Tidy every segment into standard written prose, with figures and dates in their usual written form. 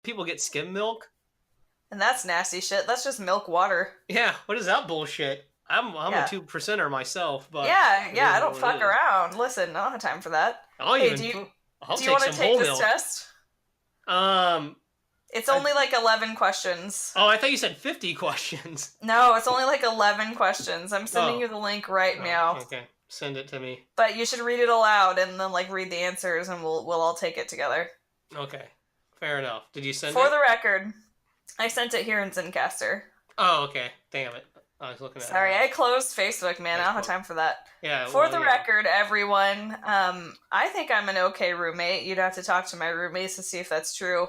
people get skim milk. And that's nasty shit. That's just milk water. Yeah, what is that bullshit? I'm a Yeah. 2%er myself, but Yeah, I don't what it fuck is. around. Listen, I don't have time for that. I'll Hey, even I'll do you take want to some take whole this milk. test? Um, It's only like 11 questions. Oh, I thought you said 50 questions. No, it's only like 11 questions. I'm sending you the link right now. Okay, send it to me. But you should read it aloud and then like read the answers, and we'll all take it together. Okay, fair enough. Did you send it? For the record, I sent it here in Zencaster. Oh, okay. Damn it. I was looking at Sorry, I closed Facebook, man. I don't have time for that. Yeah. For the record, everyone, I think I'm an okay roommate. You'd have to talk to my roommates to see if that's true.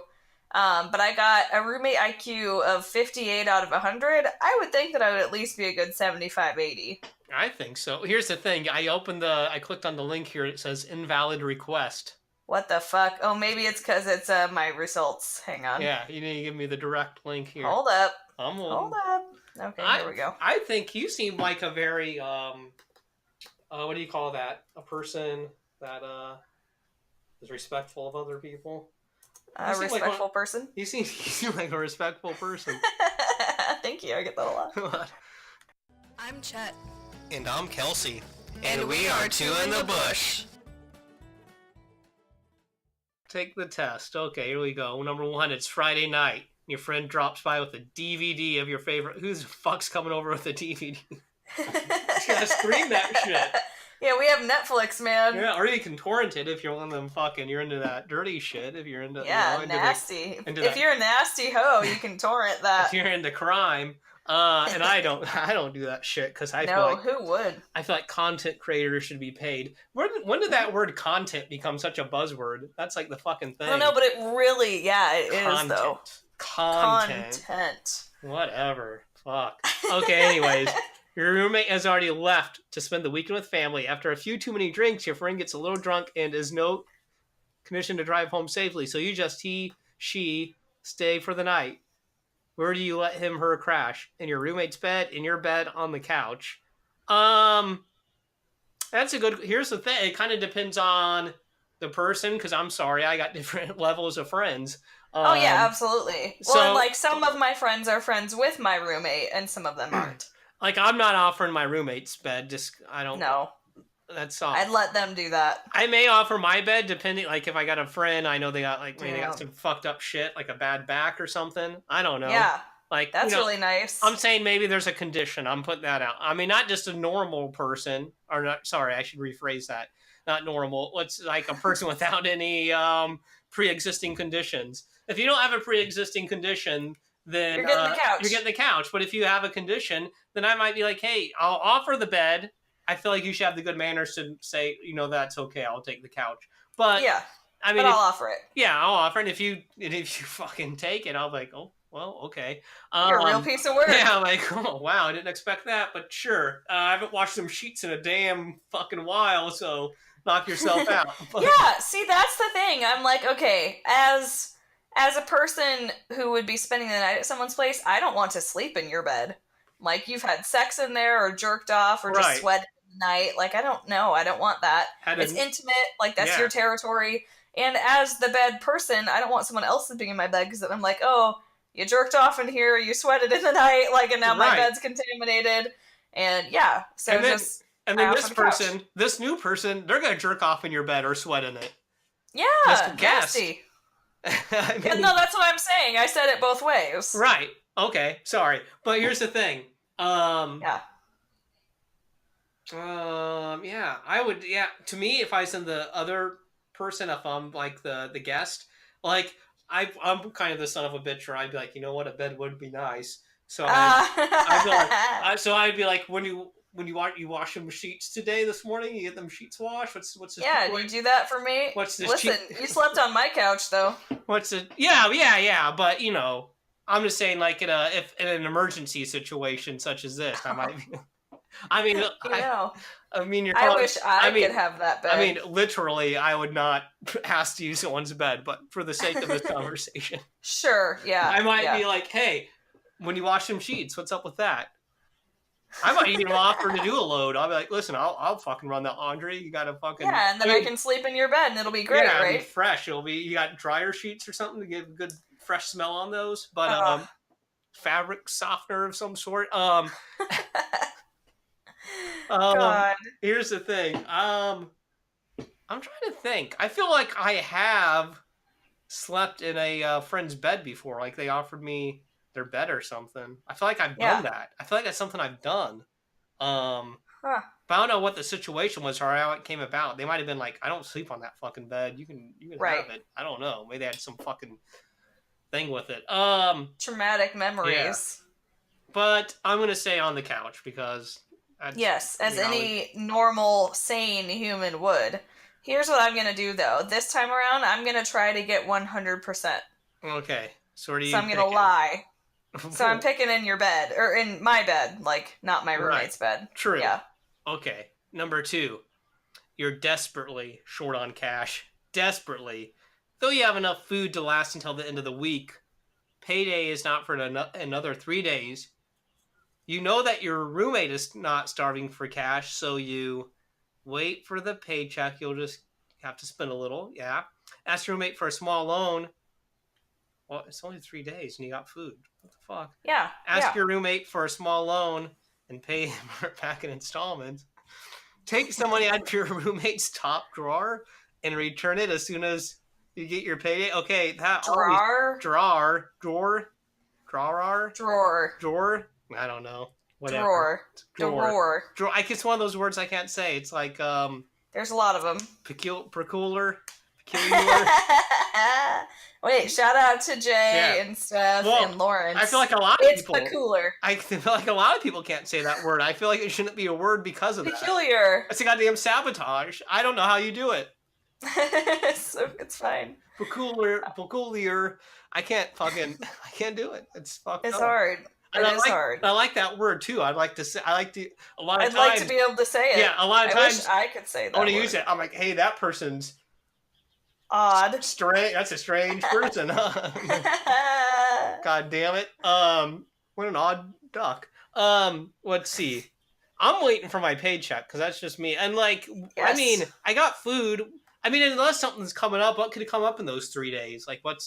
But I got a roommate IQ of 58 out of 100. I would think that I would at least be a good 75, 80. I think so. Here's the thing. I clicked on the link here. It says invalid request. What the fuck? Oh, maybe it's because it's my results. Hang on. Yeah, you need to give me the direct link here. Hold up. Hold up. Okay, here we go. I think you seem like a very, what do you call that? A person that is respectful of other people. A respectful person? You seem like a respectful person. Thank you, I get that a lot. I'm Chet. And I'm Kelsey. And we are Two in the Bush. Take the test. Okay, here we go. Number 1, it's Friday night. Your friend drops by with a DVD of your favorite. Who the fuck's coming over with a DVD? Just gotta stream that shit. Yeah, we have Netflix, man. Yeah, or you can torrent it if you're one of them fucking, you're into that dirty shit. If you're into, nasty. If you're a nasty hoe, you can torrent that. If you're into crime, and I don't do that shit because I feel like, who would? I feel like content creators should be paid. When did that word content become such a buzzword? That's like the fucking thing. I don't know, but it really, it is though. Content. Whatever. Fuck. Okay, anyways. Your roommate has already left to spend the weekend with family. After a few too many drinks, your friend gets a little drunk and is no condition to drive home safely. So you just, she, stay for the night. Where do you let him, her crash? In your roommate's bed, in your bed, on the couch? That's a good, here's the thing. It kind of depends on the person, because I'm sorry, I got different levels of friends. Oh, yeah, absolutely. Well, like, some of my friends are friends with my roommate, and some of them aren't. Like, I'm not offering my roommate's bed, I don't... No. That's all. I'd let them do that. I may offer my bed, depending, like, if I got a friend, I know they got, like, maybe they got some fucked up shit, like a bad back or something. I don't know. Yeah. Like, that's really nice. I'm saying maybe there's a condition. I'm putting that out. I mean, not just a normal person, or not, sorry, I should rephrase that. Not normal. What's like a person without any pre-existing conditions. If you don't have a pre-existing condition, then you're getting the couch. You're getting the couch. But if you have a condition, then I might be like, hey, I'll offer the bed. I feel like you should have the good manners to say, that's okay. I'll take the couch. But yeah, I mean, I'll offer it. Yeah, I'll offer it. If you fucking take it, I'll be like, oh, well, okay. You're a real piece of work. Yeah, I'm like, oh, wow, I didn't expect that, but sure. I haven't washed some sheets in a damn fucking while, so knock yourself out. Yeah, see, that's the thing. I'm like, okay, as a person who would be spending the night at someone's place, I don't want to sleep in your bed. Like, you've had sex in there or jerked off or just sweated in the night. Like, I don't know. I don't want that. It's intimate. Like, that's your territory. And as the bed person, I don't want someone else sleeping in my bed because I'm like, oh, you jerked off in here, you sweated in the night, like, and now my bed's contaminated. And yeah, so and then this new person, they're going to jerk off in your bed or sweat in it. Yeah, nasty. I mean, no, that's what I'm saying. I said it both ways. Right. Okay. Sorry. But here's the thing. Yeah, I would, to me, if I send the other person, if I'm like the guest, like, I'm kind of the son of a bitch where I'd be like, you know what, a bed would be nice. So I'd be like, when you wash them sheets today this morning, you get them sheets washed. What's the do you do that for me? What's this? Listen, you slept on my couch though. What's it? Yeah. But I'm just saying, like, if in an emergency situation such as this, I might be. I mean, I wish I could have that bed. I mean, literally, I would not ask to use someone's bed, but for the sake of this conversation, sure, yeah, I might be like, hey, when you wash them sheets, what's up with that? I might even offer to do a load. I'll be like, listen, I'll fucking run that laundry. You gotta fucking and then I can sleep in your bed, and it'll be great, right? It'll be fresh. You got dryer sheets or something to give good fresh smell on those, but fabric softener of some sort. God. Here's the thing. I'm trying to think. I feel like I have slept in a friend's bed before. Like they offered me their bed or something. I feel like I've done that. I feel like that's something I've done. Huh. But I don't know what the situation was or how it came about. They might have been like, I don't sleep on that fucking bed. You can have it. I don't know. Maybe they had some fucking thing with it. Traumatic memories. Yeah. But I'm gonna say on the couch because yes, as any normal, sane human would. Here's what I'm gonna do though. This time around, I'm gonna try to get 100%. Okay. So what are you I'm gonna lie. So I'm picking in your bed, or in my bed, like not my roommate's bed. True. Yeah. Okay. Number 2, you're desperately short on cash. Desperately. Though you have enough food to last until the end of the week, payday is not for another 3 days. You know that your roommate is not starving for cash, so you wait for the paycheck. You'll just have to spend a little, yeah. Ask your roommate for a small loan. Well, it's only 3 days and you got food. What the fuck? Yeah. Ask your roommate for a small loan and pay him back in installments. Take some money out of your roommate's top drawer and return it as soon as you get your payday. Okay, that drawer. I don't know. Whatever. Drawer. I guess one of those words I can't say. It's like there's a lot of them. Peculiar. Wait, shout out to Jay and Steph and Lawrence. I feel like a lot of people. It's peculiar. I feel like a lot of people can't say that word. I feel like it shouldn't be a word because of peculiar. That's a goddamn sabotage. I don't know how you do it. So it's fine. Peculiar. I can't do it. It's fucked up. Hard. Hard. I like that word too. I'd like to say. I'd like to be able to say it. Yeah, a lot of times wish I could say that. I want to use it. I'm like, hey, that person's odd. Strange. That's a strange person, huh? God damn it. What an odd duck. Let's see. I'm waiting for my paycheck because that's just me. And like, yes. I mean, I got food. I mean, unless something's coming up, what could come up in those 3 days? Like, what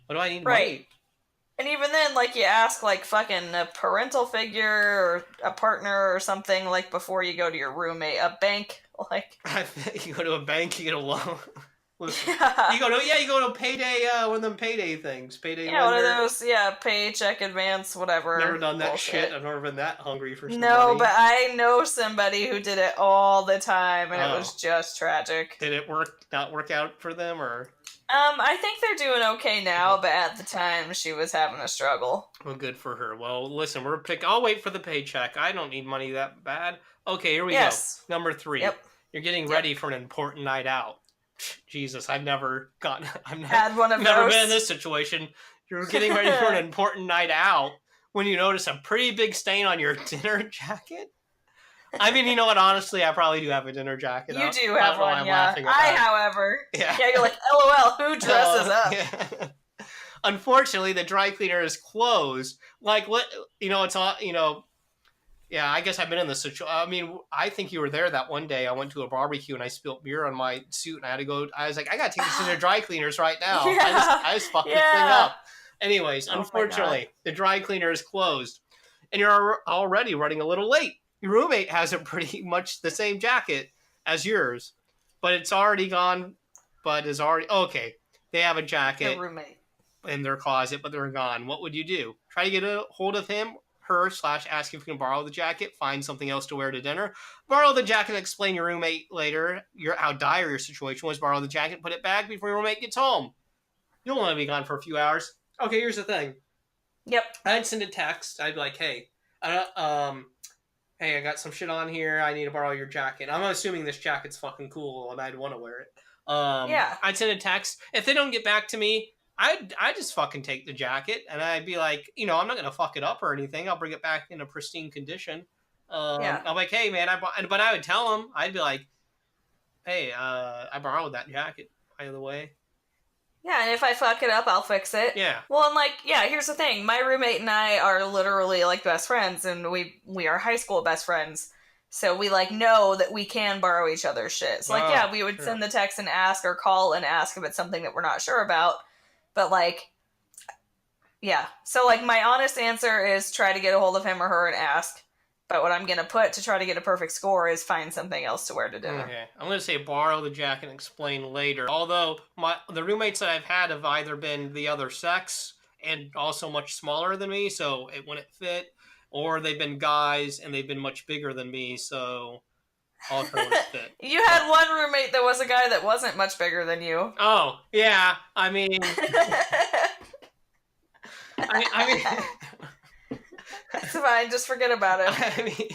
do I need to wait? And even then, like, you ask, like, fucking a parental figure or a partner or something, like, before you go to your roommate. A bank, like... You go to a bank, you get a loan. Yeah. You go to payday, one of them payday things. Payday lender. One of those, paycheck advance, whatever. Never done that shit. I've never been that hungry for some No, money. but I know somebody who did it all the time, and it was just tragic. Did it not work out for them, or...? I think they're doing okay now, but at the time, she was having a struggle. Well, good for her. Well, listen, I'll wait for the paycheck. I don't need money that bad. Okay, here we go. Number 3. Yep. You're getting ready for an important night out. Jesus, I've never had one of never those. been in this situation. You're getting ready for an important night out when you notice a pretty big stain on your dinner jacket. I mean, you know what? Honestly, I probably do have a dinner jacket. You do have one, yeah. However, you're like, LOL, who dresses up? Yeah. Unfortunately, the dry cleaner is closed. Like, what? It's all, yeah, I guess I've been in this situation. I mean, I think you were there that one day. I went to a barbecue and I spilled beer on my suit and I had to go. I was like, I got to take this to the dry cleaners right now. Yeah. I just fucked this thing up. Anyways, unfortunately, the dry cleaner is closed and you're already running a little late. Your roommate has a pretty much the same jacket as yours, but it's already gone, okay. They have a jacket in their closet, but they're gone. What would you do? Try to get a hold of him? /ask if you can borrow the jacket, find something else to wear to dinner, borrow the jacket, explain your roommate later how dire your situation was, borrow the jacket, put it back before your roommate gets home. You don't want to be gone for a few hours. Okay, here's the thing. Yep. I'd send a text. I'd be like, hey, hey, I got some shit on here. I need to borrow your jacket. I'm assuming this jacket's fucking cool and I'd want to wear it. I'd send a text. If they don't get back to me, I'd just fucking take the jacket and I'd be like, I'm not going to fuck it up or anything. I'll bring it back in a pristine condition. I'm like, hey, man, but I would tell them, I'd be like, hey, I borrowed that jacket, by the way. Yeah, and if I fuck it up, I'll fix it. Yeah. Well, and here's the thing. My roommate and I are literally, best friends, and we are high school best friends. So we, know that we can borrow each other's shit. So, we would send the text and ask or call and ask if it's something that we're not sure about. But, Yeah. So, like, my honest answer is try to get a hold of him or her and ask. But what I'm going to put to try to get a perfect score is find something else to wear to dinner. Okay. I'm going to say borrow the jacket and explain later. Although, the roommates that I've had have either been the other sex and also much smaller than me, so it wouldn't fit, or they've been guys and they've been much bigger than me, so also wouldn't fit. You had one roommate that was a guy that wasn't much bigger than you. Oh, yeah. I mean... I mean... It's fine, just forget about it. I mean...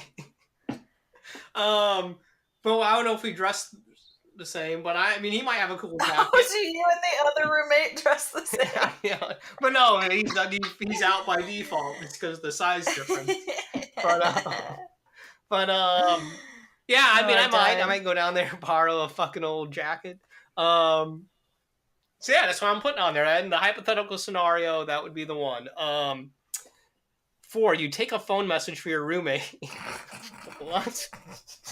but I don't know if we dress the same, but I mean, he might have a cool jacket. Oh, so you and the other roommate dress the same? Yeah, but no, he's out by default. It's because of the size difference. But yeah, I mean, I might go down there and borrow a fucking old jacket. So yeah, that's what I'm putting on there. And the hypothetical scenario, that would be the one. 4, you take a phone message for your roommate. What?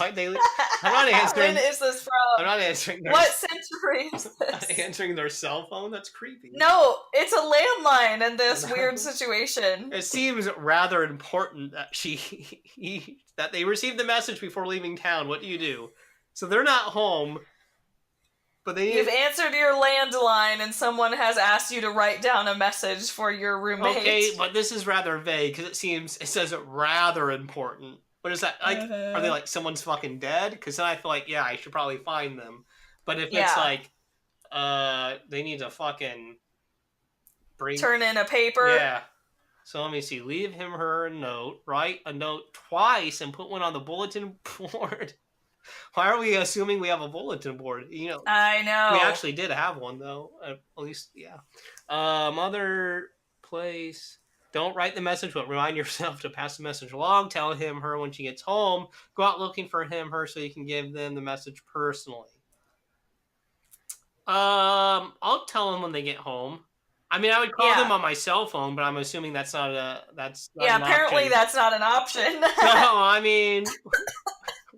I'm not answering. When is this from? I'm not answering. What century is this? Answering their cell phone? That's creepy. No, it's a landline in this weird situation. It seems rather important that that they received the message before leaving town. What do you do? So they're not home, but You've answered your landline and someone has asked you to write down a message for your roommate. Okay, but this is rather vague because it says it rather important. What is that? Like, are they like someone's fucking dead? Because then I feel like, yeah, I should probably find them. But if it's like, they need to fucking turn in a paper. Yeah. So let me see. Leave him her a note. Write a note twice and put one on the bulletin board. Why are we assuming we have a bulletin board? You know, I know. We actually did have one though. At least, yeah. Other place. Don't write the message, but remind yourself to pass the message along. Tell him, her when she gets home. Go out looking for him, her, so you can give them the message personally. I'll tell them when they get home. I mean, I would call them on my cell phone, but I'm assuming that's not apparently that's not an option. No, I mean,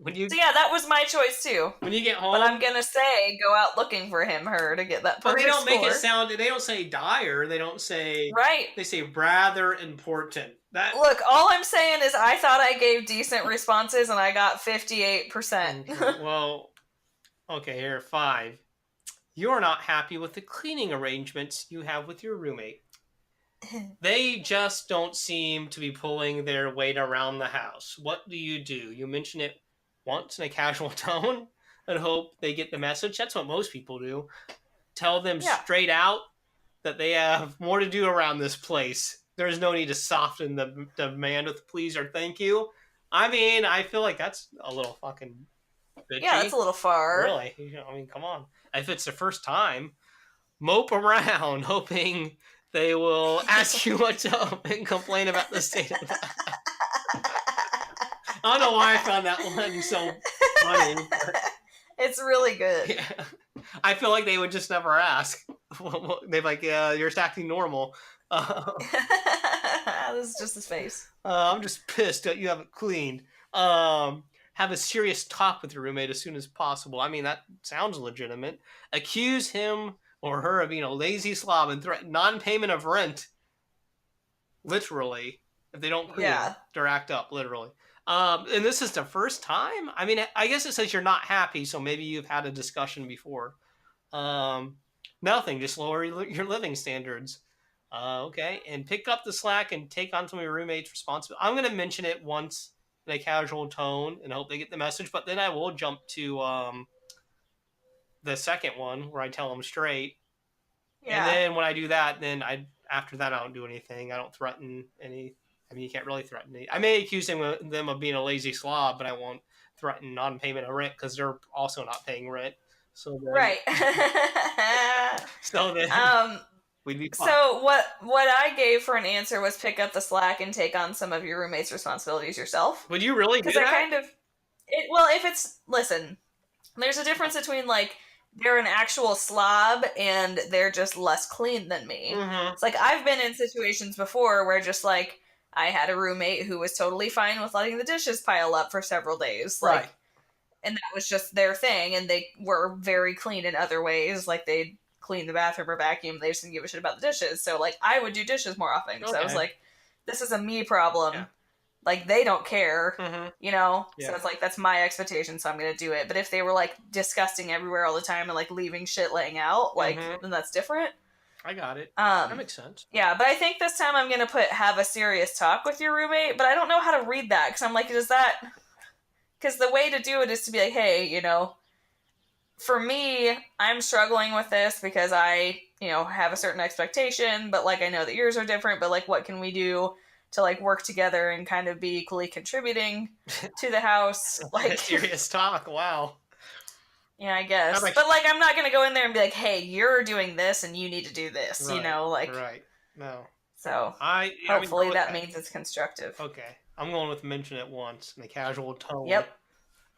So yeah, that was my choice too. When you get home, but I'm gonna say go out looking for him, her, to get that. But they don't make it sound. They don't say dire. They don't say right. They say rather important. Look, all I'm saying is I thought I gave decent responses and I got 58%. Well, okay, here 5. You're not happy with the cleaning arrangements you have with your roommate. They just don't seem to be pulling their weight around the house. What do? You mention it once in a casual tone and hope they get the message. That's what most people do. Tell them straight out that they have more to do around this place. There's no need to soften the demand with please or thank you. I mean, I feel like that's a little fucking bitchy. Yeah, that's a little far. Really? I mean, come on. If it's the first time, mope around hoping they will ask you what's up and complain about the state of the I don't know why I found that one so funny. It's really good. Yeah. I feel like they would just never ask. They're like, yeah, you're just acting normal. This is just his face. I'm just pissed that you haven't cleaned. Have a serious talk with your roommate as soon as possible. I mean, that sounds legitimate. Accuse him or her of being a lazy slob and threaten non-payment of rent. Literally. If they don't clean or act up, literally. And this is the first time? I mean, I guess it says you're not happy, so maybe you've had a discussion before. Nothing, just lower your living standards. Okay, and pick up the slack and take on some of your roommate's responsibility. I'm going to mention it once in a casual tone and hope they get the message, but then I will jump to the second one where I tell them straight. Yeah. And then when I do that, then after that I don't do anything. I don't threaten any. I mean, you can't really threaten me. I may accuse them of being a lazy slob, but I won't threaten non-payment of rent because they're also not paying rent. So then, right. So then we'd be fine. So what I gave for an answer was pick up the slack and take on some of your roommate's responsibilities yourself. Would you really do that? Listen, there's a difference between like they're an actual slob and they're just less clean than me. Mm-hmm. It's like I've been in situations before where just like I had a roommate who was totally fine with letting the dishes pile up for several days. Like, right. And that was just their thing. And they were very clean in other ways. Like they'd clean the bathroom or vacuum. They just didn't give a shit about the dishes. So, like, I would do dishes more often. So I was like, this is a me problem. Yeah. Like, they don't care, you know? Yeah. So it's like, that's my expectation, so I'm going to do it. But if they were, like, disgusting everywhere all the time and, like, leaving shit laying out, like, then that's different. I got it. That makes sense. Yeah, but I think this time I'm going to have a serious talk with your roommate, but I don't know how to read that, because I'm like, because the way to do it is to be like, hey, you know, for me, I'm struggling with this because I, you know, have a certain expectation, but, like, I know that yours are different, but, like, what can we do to, like, work together and kind of be equally contributing to the house? Like, serious talk, wow. Yeah, I guess. But, like, I'm not going to go in there and be like, hey, you're doing this and you need to do this, you know? Like, right. No. So, hopefully that means it's constructive. Okay. I'm going with mention it once in a casual tone. Yep.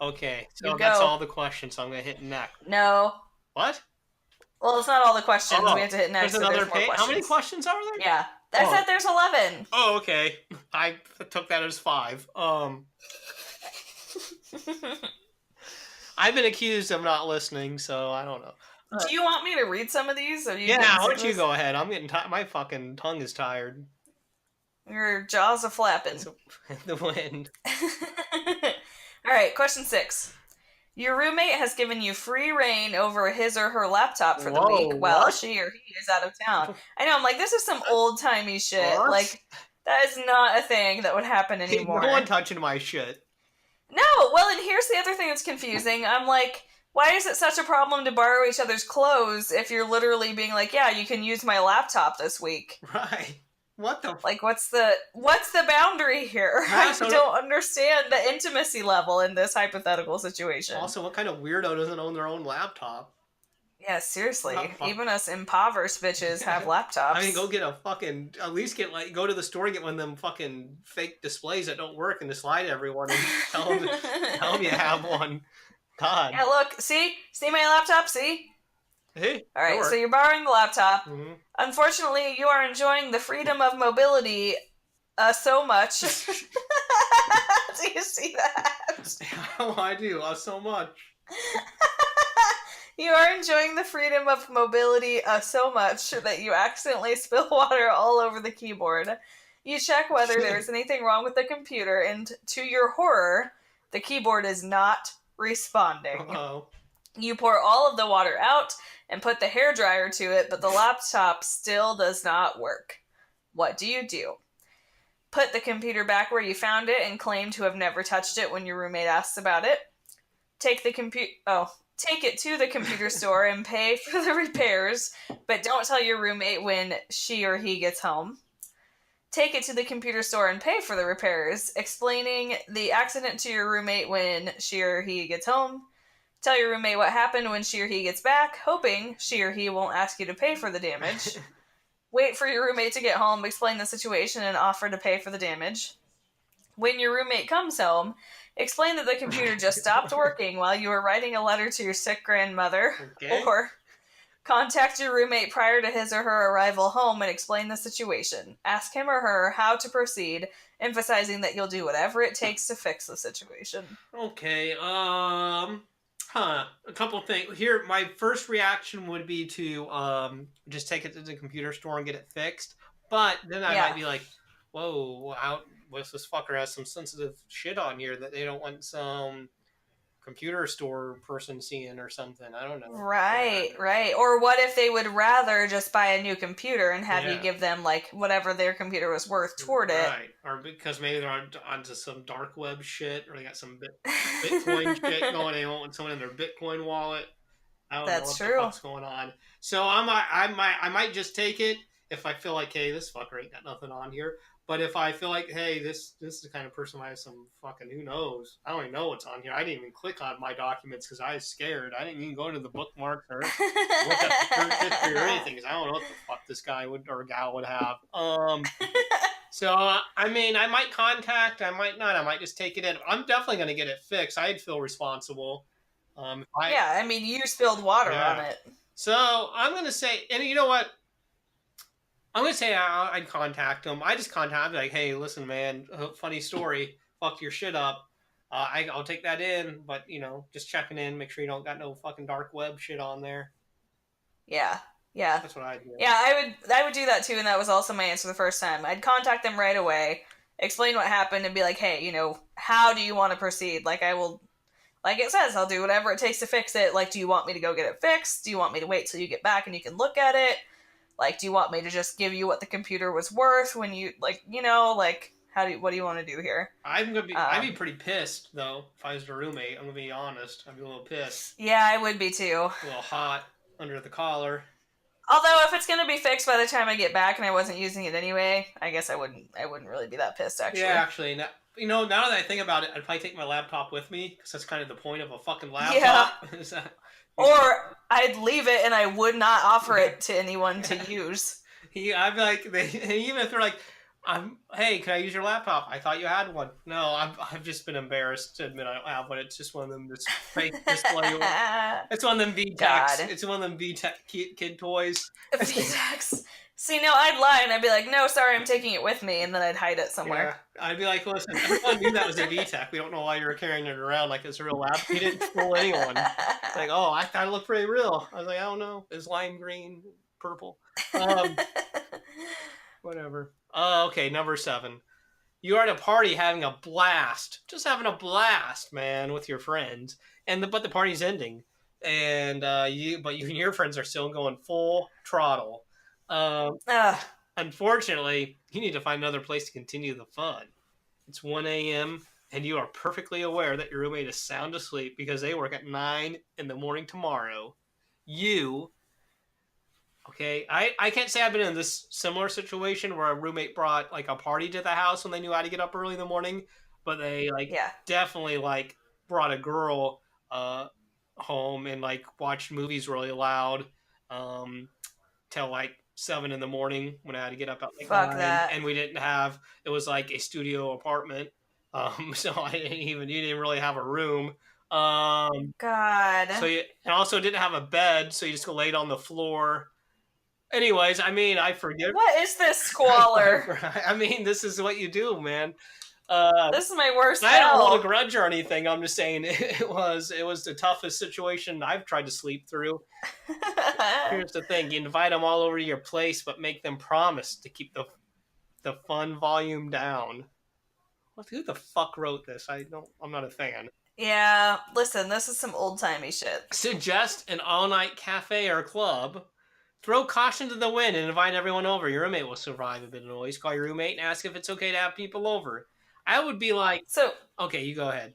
Okay. So that's all the questions, so I'm going to hit next. No. What? Well, it's not all the questions. We have to hit next. There's another page? How many questions are there? Yeah. I said there's 11. Oh, okay. I took that as 5. I've been accused of not listening, so I don't know. Do you want me to read some of these? Why don't you go ahead? I'm getting my fucking tongue is tired. Your jaws are flapping. The wind. All right, question 6. Your roommate has given you free reign over his or her laptop for the week while she or he is out of town. I know, I'm like, this is some old-timey shit. What? Like, that is not a thing that would happen anymore. No one touching my shit. No, well, and here's the other thing that's confusing. I'm like, why is it such a problem to borrow each other's clothes if you're literally being like, yeah, you can use my laptop this week? Right. What the... Like, what's the boundary here? I don't understand the intimacy level in this hypothetical situation. Also, what kind of weirdo doesn't own their own laptop? Yeah, seriously. Even us impoverished bitches have laptops. I mean, go get a fucking... At least go to the store and get one of them fucking fake displays that don't work and just lie to everyone and tell them you have one. God. Yeah, look. See my laptop? See? Hey. All right, so you're borrowing the laptop. Mm-hmm. Unfortunately, you are enjoying the freedom of mobility so much. Do you see that? Oh, I do. So much. You are enjoying the freedom of mobility so much that you accidentally spill water all over the keyboard. You check whether there's anything wrong with the computer, and to your horror, the keyboard is not responding. Uh-oh. You pour all of the water out and put the hairdryer to it, but the laptop still does not work. What do you do? Put the computer back where you found it and claim to have never touched it when your roommate asks about it. Take it to the computer store and pay for the repairs, but don't tell your roommate when she or he gets home. Take it to the computer store and pay for the repairs, explaining the accident to your roommate when she or he gets home. Tell your roommate what happened when she or he gets back, hoping she or he won't ask you to pay for the damage. Wait for your roommate to get home, explain the situation, and offer to pay for the damage. When your roommate comes home, explain that the computer just stopped working while you were writing a letter to your sick grandmother. Okay. Or contact your roommate prior to his or her arrival home and explain the situation. Ask him or her how to proceed, emphasizing that you'll do whatever it takes to fix the situation. Okay, a couple things. Here, my first reaction would be to just take it to the computer store and get it fixed. But then I might be like, whoa, this fucker has some sensitive shit on here that they don't want some computer store person seeing or something. I don't know. Right. Or what if they would rather just buy a new computer and have you give them, like, whatever their computer was worth toward it. Right. Or because maybe they're onto some dark web shit, or they got some Bitcoin shit going. They want someone in their Bitcoin wallet. I don't know what the fuck's going on. So I might just take it if I feel like, hey, this fucker ain't got nothing on here. But if I feel like, hey, this is the kind of person who has some fucking, who knows? I don't even know what's on here. I didn't even click on my documents because I was scared. I didn't even go into the bookmarks or look at the current history or anything because I don't know what the fuck this guy or gal would have. So, I mean, I might contact, I might not. I might just take it in. I'm definitely going to get it fixed. I'd feel responsible. I mean, you spilled water on it. So, I'm going to say, and you know what? I'm going to say I'd contact him. I just contact him like, hey, listen, man, funny story. Fuck your shit up. I'll take that in, but, just checking in, make sure you don't got no fucking dark web shit on there. Yeah. Yeah. That's what I do. Yeah, I would do that too, and that was also my answer the first time. I'd contact them right away, explain what happened, and be like, hey, how do you want to proceed? Like, I will, like it says, I'll do whatever it takes to fix it. Like, do you want me to go get it fixed? Do you want me to wait till you get back and you can look at it? Like, do you want me to just give you what the computer was worth when you, like, what do you want to do here? I'd be pretty pissed, though, if I was a roommate. I'm going to be honest. I'd be a little pissed. Yeah, I would be too. A little hot under the collar. Although, if it's going to be fixed by the time I get back and I wasn't using it anyway, I guess I wouldn't really be that pissed, actually. Yeah, actually. Now that I think about it, I'd probably take my laptop with me, because that's kind of the point of a fucking laptop. Yeah. Or I'd leave it and I would not offer it to anyone to use. I'd be like, even if they're like, hey, can I use your laptop? I thought you had one. No, I've just been embarrassed to admit I don't have one. It's just one of them that's fake display. It's one of them VTechs. It's one of them VTech kid toys. VTechs. See, no, I'd lie and I'd be like, no, sorry, I'm taking it with me, and then I'd hide it somewhere. Yeah. I'd be like, listen, everyone knew that was a VTech. We don't know why you were carrying it around like it's a real laptop. You didn't fool anyone. Like, oh, I thought it looked pretty real. I was like, I don't know. It's lime green, purple. Whatever. Okay, number 7. You are at a party having a blast. Just having a blast, man, with your friends. But the party's ending. And you and your friends are still going full throttle. Unfortunately, you need to find another place to continue the fun. It's 1 a.m. and you are perfectly aware that your roommate is sound asleep because they work at 9 in the morning tomorrow. Okay, I can't say I've been in this similar situation where a roommate brought like a party to the house when they knew how to get up early in the morning, but they definitely brought a girl home and watched movies really loud till 7 in the morning when I had to get up at 9. That. And we didn't have, it was like a studio apartment, so you didn't really have a room. God. So and also didn't have a bed, so you just go lay it on the floor. Anyways, I forgive. What is this squalor? This is what you do, man. This is my worst. I don't hold a grudge or anything. I'm just saying it was the toughest situation I've tried to sleep through. Here's the thing: you invite them all over to your place, but make them promise to keep the fun volume down. Who the fuck wrote this? I'm not a fan. Yeah, listen, this is some old-timey shit. Suggest an all-night cafe or club. Throw caution to the wind and invite everyone over. Your roommate will survive a bit of noise. Call your roommate and ask if it's okay to have people over. I would be like... Okay, you go ahead.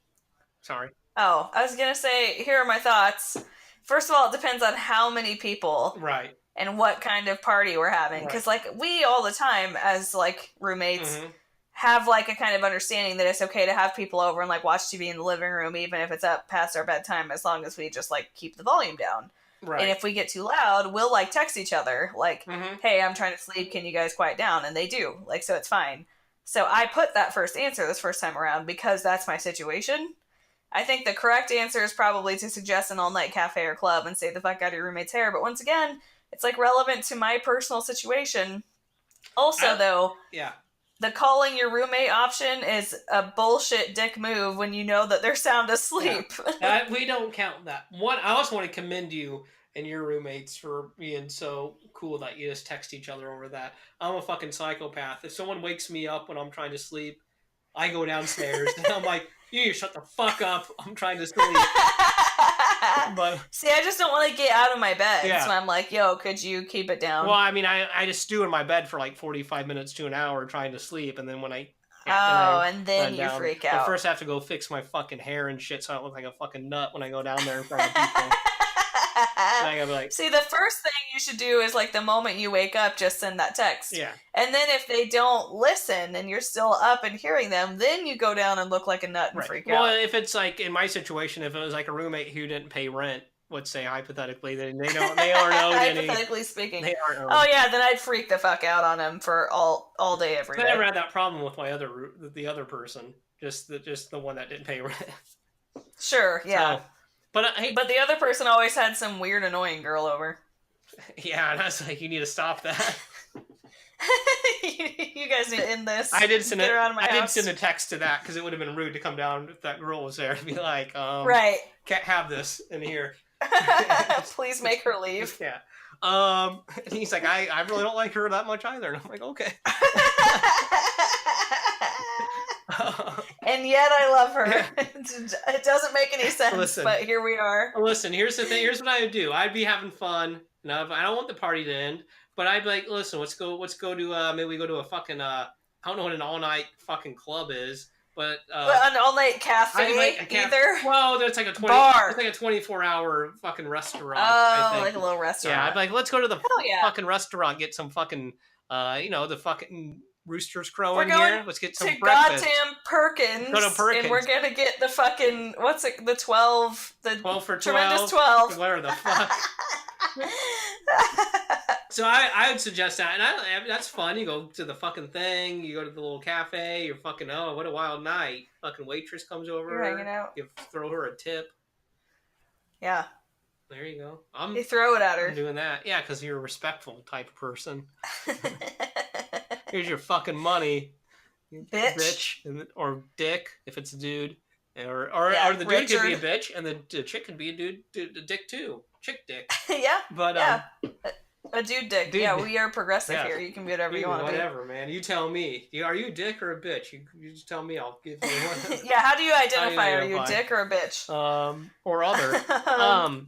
Sorry. Oh, I was going to say, here are my thoughts. First of all, it depends on how many people. Right. And what kind of party we're having. Because, we all the time, as, roommates... Mm-hmm. Have a kind of understanding that it's okay to have people over and watch TV in the living room, even if it's up past our bedtime, as long as we just keep the volume down. Right. And if we get too loud, we'll text each other mm-hmm. Hey, I'm trying to sleep. Can you guys quiet down? And they do. So it's fine. So I put that first answer this first time around because that's my situation. I think the correct answer is probably to suggest an all-night cafe or club and say the fuck out of your roommate's hair. But once again, it's relevant to my personal situation. Also, though. Yeah. The calling your roommate option is a bullshit dick move when you know that they're sound asleep. Yeah. We don't count that. I also want to commend you and your roommates for being so cool that you just text each other over that. I'm a fucking psychopath. If someone wakes me up when I'm trying to sleep, I go downstairs and I'm like, you need to shut the fuck up. I'm trying to sleep. But see, I just don't want to get out of my bed. Yeah. So I'm like, yo, could you keep it down? Well, I just stew in my bed for 45 minutes to an hour trying to sleep. And then when I... then you freak out. I first have to go fix my fucking hair and shit so I don't look like a fucking nut when I go down there in front of people. I gotta be see, the first thing you should do is the moment you wake up, just send that text. Yeah. And then if they don't listen and you're still up and hearing them, then you go down and look like a nut and freak out. Well, if it's in my situation, if it was a roommate who didn't pay rent, let's say hypothetically, then they aren't owed any. Hypothetically speaking. They aren't owed. Oh yeah, then I'd freak the fuck out on them for all day every day. I never had that problem with the other person, just the one that didn't pay rent. Sure, yeah. So, but the other person always had some weird, annoying girl over. Yeah, and I was like, you need to stop that. You guys need to end this. I did send a text to that because it would have been rude to come down if that girl was there to be like, right, can't have this in here. Please make her leave. Yeah. And he's like, I really don't like her that much either. And I'm like, okay. And yet I love her. It doesn't make any sense, but here we are. Listen, here's the thing. Here's what I would do. I'd be having fun. Now, I don't want the party to end, but I'd be like, listen, let's go to, maybe we go to a fucking, I don't know what an all-night fucking club is, but an all-night cafe either? Well, there's like a bar. It's like a 24-hour fucking restaurant. Oh, like a little restaurant. Yeah, I'd be like, let's go to the fucking restaurant, get some fucking, the fucking roosters crowing here. Let's get some breakfast. Goddamn Perkins. Go to Perkins. And we're gonna get the fucking, what's it, the 12, the 12 for 12. Tremendous 12. Where the fuck? So I would suggest that, and that's fun. You go to the fucking thing, you go to the little cafe, you're fucking, oh, what a wild night. Fucking waitress comes over. You're hanging out. You throw her a tip. Yeah. There you go. You throw it at her. I'm doing that. Yeah, because you're a respectful type of person. Here's your fucking money. Bitch. Or dick, if it's a dude. Or the dude Richard. could be a bitch, and the chick could be a dick too. Chick dick. Yeah. But, yeah. A dude dick. We are progressive here. You can be whatever you want to be. Whatever, man. You tell me. Are you a dick or a bitch? You just tell me. I'll give you one. Yeah, how do you identify? Are you a dick or a bitch? Or other.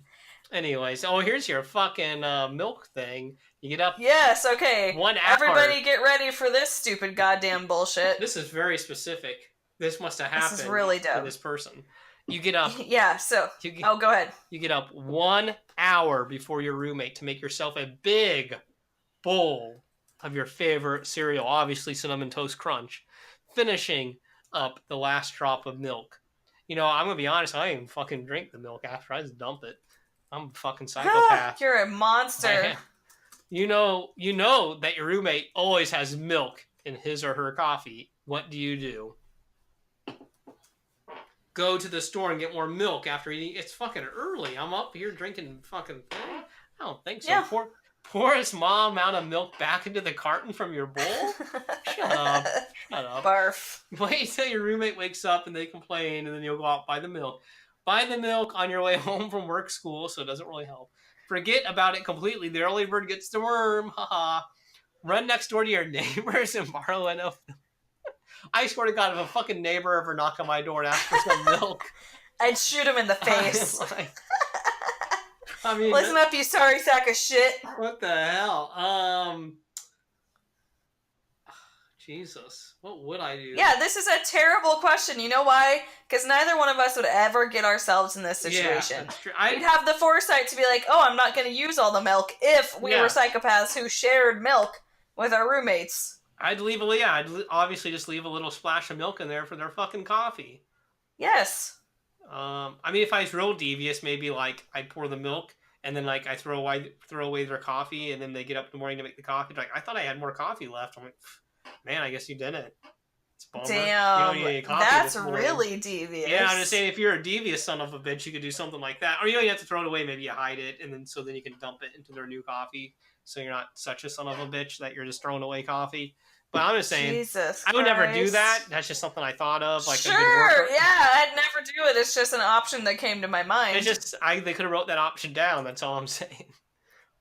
Anyways. Oh, here's your fucking milk thing. You get up. Yes, okay. 1 hour. Everybody get ready for this stupid goddamn bullshit. This is very specific. This must have happened. This is really dope. For this person. You get up. Yeah, so. Go ahead. You get up 1 hour before your roommate to make yourself a big bowl of your favorite cereal, obviously Cinnamon Toast Crunch, finishing up the last drop of milk. You know, I'm going to be honest, I didn't even fucking drink the milk after. I just dump it. I'm a fucking psychopath. You're a monster. You know that your roommate always has milk in his or her coffee. What do? Go to the store and get more milk after eating. It's fucking early. I'm up here drinking fucking thing. I don't think so. Yeah. Pour a small amount of milk back into the carton from your bowl? Shut up. Barf. Wait till your roommate wakes up and they complain, and then you'll go out and buy the milk. Buy the milk on your way home from work, school, so it doesn't really help. Forget about it completely. The early bird gets the worm. Haha. Run next door to your neighbors and borrow enough. I swear to God, if a fucking neighbor ever knock on my door and ask for some milk, I'd shoot him in the face. I mean, listen up, you sorry sack of shit. What the hell? Jesus, what would I do? Yeah, this is a terrible question. You know why? Because neither one of us would ever get ourselves in this situation. Yeah, that's true. We'd have the foresight to be like, oh, I'm not going to use all the milk if we were psychopaths who shared milk with our roommates. I'd obviously just leave a little splash of milk in there for their fucking coffee. Yes. I mean, if I was real devious, maybe like I'd pour the milk and then like I throw away their coffee, and then they get up in the morning to make the coffee. Like, I thought I had more coffee left. I'm like, man, I guess you didn't. It's a bummer. Damn, you don't need any coffee that's really devious. Yeah, I'm just saying, if you're a devious son of a bitch, you could do something like that. Or you don't have to throw it away. Maybe you hide it, and then you can dump it into their new coffee. So you're not such a son of a bitch that you're just throwing away coffee. But I'm just saying, Jesus I would Christ. never do that. That's just something I thought of. Like, sure, yeah, I'd never do it. It's just an option that came to my mind. It's just, they could have wrote that option down. That's all I'm saying.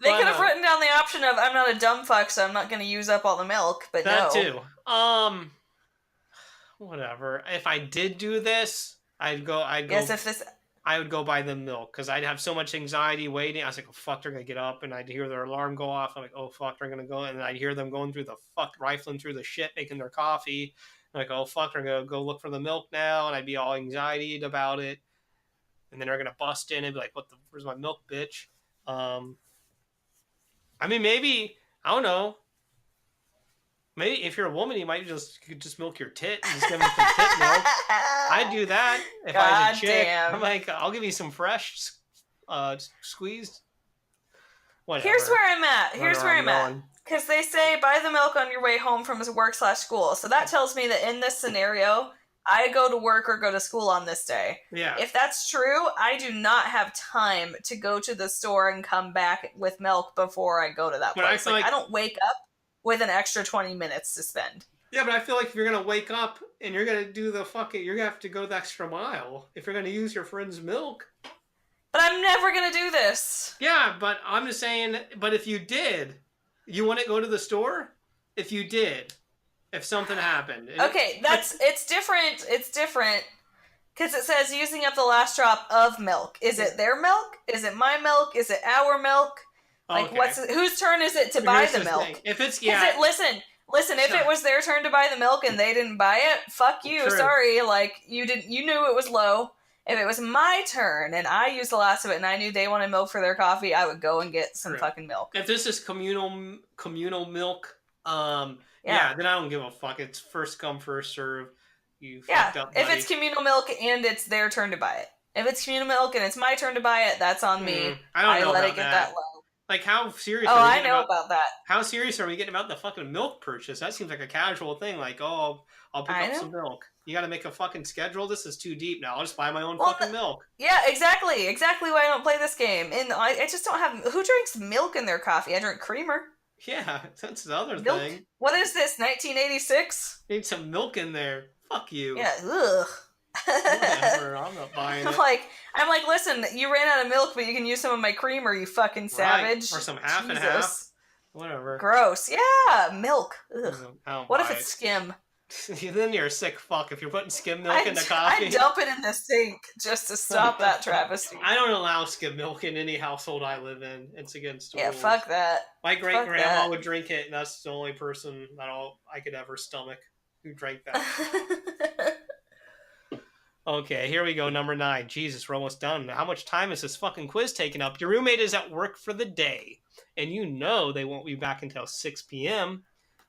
They could have written down the option of, I'm not a dumb fuck, so I'm not going to use up all the milk, but that no. That too. Whatever. If I did do this, I would go buy the milk, because I'd have so much anxiety waiting. I was like, oh, fuck, they're going to get up, and I'd hear their alarm go off. I'm like, oh, fuck, they're going to go. And then I'd hear them going through rifling through the shit, making their coffee. I'm like, oh, fuck, they're going to go look for the milk now. And I'd be all anxiety about it. And then they're going to bust in and be like, where's my milk, bitch? I mean, maybe, I don't know. Maybe if you're a woman, you could just milk your tit and just give them some tit milk. I'd do that if I was a chick. I'm like, I'll give you some fresh, squeezed. Whatever. Here's where I'm at. Because they say buy the milk on your way home from work/school. So that tells me that in this scenario, I go to work or go to school on this day. Yeah. If that's true, I do not have time to go to the store and come back with milk before I go to that place. I don't wake up with an extra 20 minutes to spend. Yeah, but I feel like if you're going to wake up and you're going to do you're going to have to go the extra mile if you're going to use your friend's milk. But I'm never going to do this. Yeah, but I'm just saying, but if you did, you wouldn't go to the store? If you did, if something happened. Okay, it's different. It's different. Because it says using up the last drop of milk. Is it their milk? Is it my milk? Is it our milk? Like, whose turn is it to buy the milk? Thing. If it's, listen, if it was their turn to buy the milk and they didn't buy it, fuck you, True. sorry. Like, you knew it was low. If it was my turn and I used the last of it and I knew they wanted milk for their coffee, I would go and get some fucking milk. If this is communal milk, then I don't give a fuck. It's first come, first serve. You fucked up, buddy. If it's communal milk and it's their turn to buy it. If it's communal milk and it's my turn to buy it, that's on me. I don't know let about it get that low. Like, how serious are we I know about that. How serious are we getting about the fucking milk purchase? That seems like a casual thing. Like, I'll pick up some milk. You gotta make a fucking schedule? This is too deep now. I'll just buy my own fucking milk. Yeah, exactly. Exactly why I don't play this game. And I just don't have... Who drinks milk in their coffee? I drink creamer. Yeah, that's the other thing. What is this, 1986? Need some milk in there. Fuck you. Yeah, ugh. Whatever, I'm not buying it. I'm like, listen, you ran out of milk, but you can use some of my creamer, you fucking savage. Or some half and half. Whatever. Gross. Yeah, milk. Ugh. What if it's skim? Then you're a sick fuck if you're putting skim milk in the coffee. I dump it in the sink just to stop that travesty. I don't allow skim milk in any household I live in. It's against the rules. Yeah, fuck that. My great-grandma would drink it, and that's the only person that I could ever stomach who drank that. Okay, here we go, number 9. Jesus, we're almost done. How much time is this fucking quiz taking up? Your roommate is at work for the day, and you know they won't be back until 6 p.m.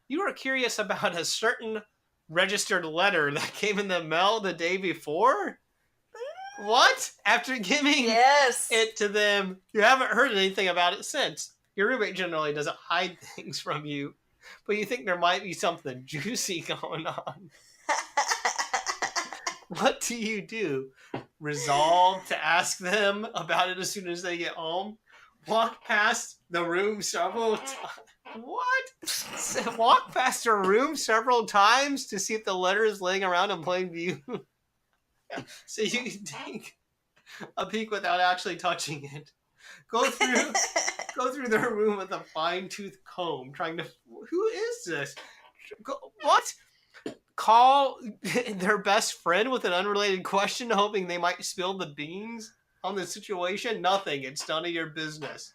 You are curious about a certain registered letter that came in the mail the day before? What? After giving it to them, you haven't heard anything about it since. Your roommate generally doesn't hide things from you, but you think there might be something juicy going on. What do? Resolve to ask them about it as soon as they get home? Walk past the room several times? What? Walk past her room several times to see if the letter is laying around in plain view? So you can take a peek without actually touching it. Go through their room with a fine-tooth comb, trying to... Who is this? What? Call their best friend with an unrelated question, hoping they might spill the beans on the situation? Nothing. It's none of your business.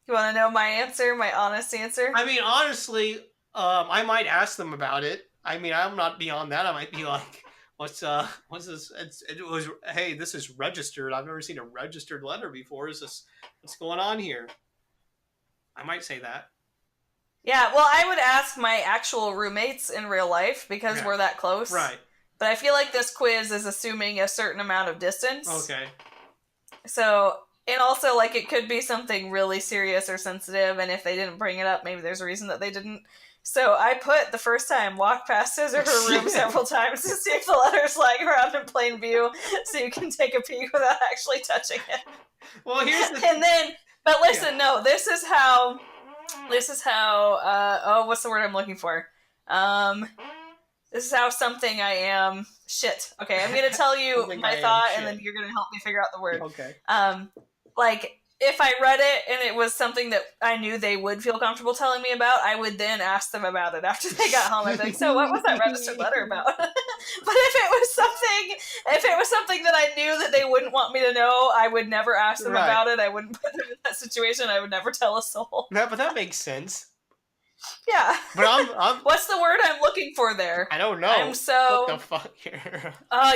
You want to know my answer? My honest answer? I mean, honestly, I might ask them about it. I mean, I'm not beyond that. I might be like, what's this? Hey, this is registered. I've never seen a registered letter before. What's going on here? I might say that. Yeah, well, I would ask my actual roommates in real life because we're that close. Right. But I feel like this quiz is assuming a certain amount of distance. Okay. So, and also, like, it could be something really serious or sensitive, and if they didn't bring it up, maybe there's a reason that they didn't. So I put, the first time, walk past his or her room several times to see if the letter's lying around in plain view, so you can take a peek without actually touching it. Well, here's the... And then, but listen, no, this is how, what's the word I'm looking for? This is how something I am. Shit. Okay, I'm going to tell you my thought, and then you're going to help me figure out the word. Okay. Like, if I read it and it was something that I knew they would feel comfortable telling me about, I would then ask them about it after they got home. I'd be like, so what was that registered letter about? But if it was something that I knew that they wouldn't want me to know, I would never ask them about it. I wouldn't put them in that situation. I would never tell a soul. No, but that makes sense. Yeah. But I'm what's the word I'm looking for there? I don't know. I'm so... What the fuck here?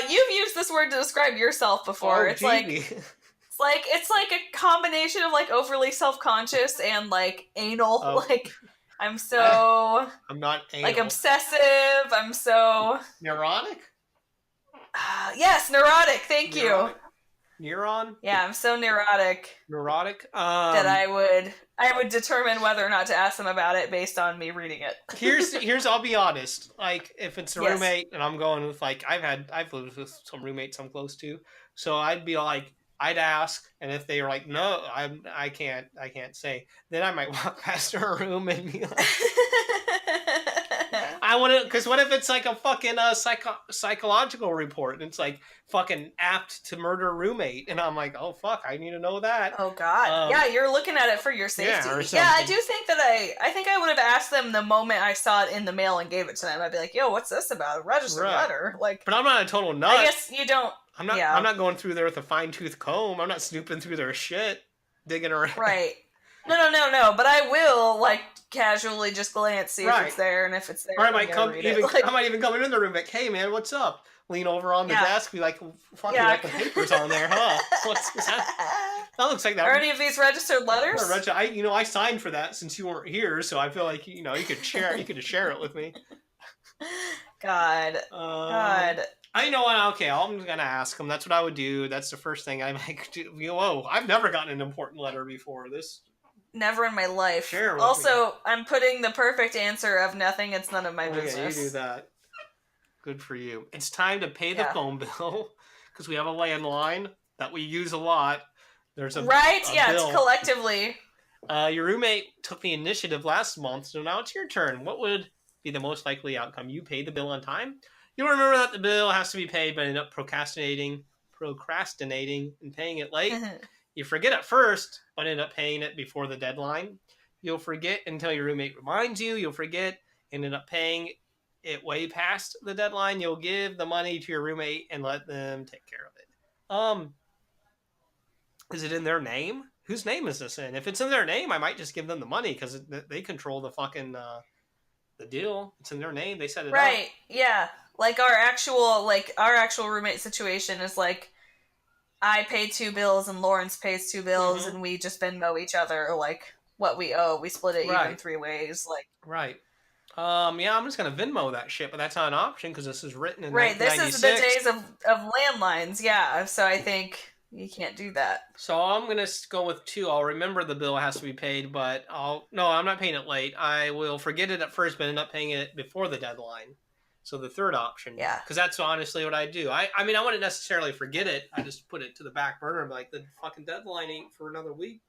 You've used this word to describe yourself before. Oh, it's like a combination of like overly self-conscious and like anal. Oh. Like I'm so I'm not anal. like obsessive. I'm so neurotic. Yes, neurotic. Thank you. Neuron. Yeah, I'm so neurotic. Neurotic. That I would determine whether or not to ask them about it based on me reading it. Here's I'll be honest. Like if it's a roommate and I'm going with like I've lived with some roommates I'm close to, so I'd be like. I'd ask, and if they were like, "No, I can't say," then I might walk past her room and be like, I want to, because what if it's like a fucking psychological report and it's like fucking apt to murder roommate, and I'm like, oh fuck, I need to know that. Oh god. Yeah, you're looking at it for your safety. Yeah, I do think that I think I would have asked them the moment I saw it in the mail and gave it to them. I'd be like, yo, what's this about? A registered letter? Like, but I'm not a total nut. I guess you don't. I'm not going through there with a fine-tooth comb. I'm not snooping through their shit, digging around. Right. No. But I will like casually just glance, see if it's there, and if it's there, or I might I might even come into the room like, hey man, what's up? Lean over on the desk, be like, fuck, you got the papers on there, huh? What's that? That looks like that. Are any of these registered letters? I signed for that since you weren't here, so I feel like you could share it with me. God. I know what. Okay, I'm gonna ask him. That's what I would do. That's the first thing I might do. Whoa, I've never gotten an important letter before. This. Never in my life. Share with also, me. I'm putting the perfect answer of nothing. It's none of my business. Okay, you do that. Good for you. It's time to pay the phone bill because we have a landline that we use a lot. There's a bill. It's collectively. Your roommate took the initiative last month, so now it's your turn. What would be the most likely outcome? You pay the bill on time. You'll remember that the bill has to be paid, but end up procrastinating, and paying it late. You forget at first, but end up paying it before the deadline. You'll forget until your roommate reminds you. You'll forget and end up paying it way past the deadline. You'll give the money to your roommate and let them take care of it. Is it in their name? Whose name is this in? If it's in their name, I might just give them the money because they control the fucking the deal. It's in their name. They set it up. Right. Yeah. Like our actual roommate situation is like, I pay 2 bills and Lawrence pays 2 bills and we just Venmo each other like what we owe. We split it even 3 ways. Like right. I'm just gonna Venmo that shit, but that's not an option because this is written in 1996. This is the days of landlines. Yeah, so I think you can't do that. So I'm gonna go with 2. I'll remember the bill has to be paid, but I'm not paying it late. I will forget it at first, but end up paying it before the deadline. So the third option. Yeah. Because that's honestly what I do. I mean, I wouldn't necessarily forget it. I just put it to the back burner and be like, the fucking deadline ain't for another week.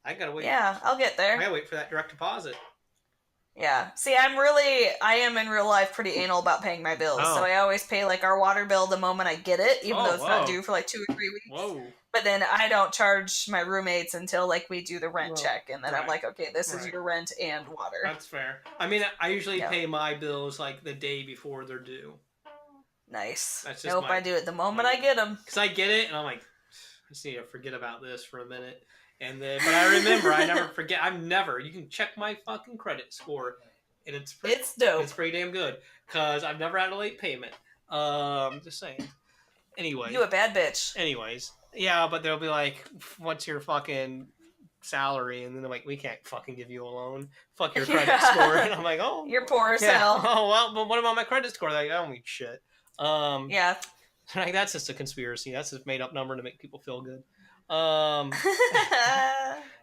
I gotta wait. Yeah, I'll get there. I gotta wait for that direct deposit. Yeah. See, I am in real life pretty anal about paying my bills. So I always pay like our water bill the moment I get it, even though it's not due for like 2 or 3 weeks. Whoa. But then I don't charge my roommates until like we do the rent check, and then I'm like, okay, this is your rent and water. That's fair. I mean, I usually pay my bills like the day before they're due. Nice. I do it the moment I get them. Because I get it, and I'm like, I just need to forget about this for a minute. And then, but I remember, I never forget. You can check my fucking credit score, and it's dope. It's pretty damn good because I've never had a late payment. Just saying. Anyway, you a bad bitch. Anyways, yeah, but they'll be like, "What's your fucking salary?" And then they're like, "We can't fucking give you a loan. Fuck your credit score." And I'm like, "Oh, you're poor as hell." Oh well, but what about my credit score? They're like, I don't mean shit. Yeah. Like that's just a conspiracy. That's just made up number to make people feel good.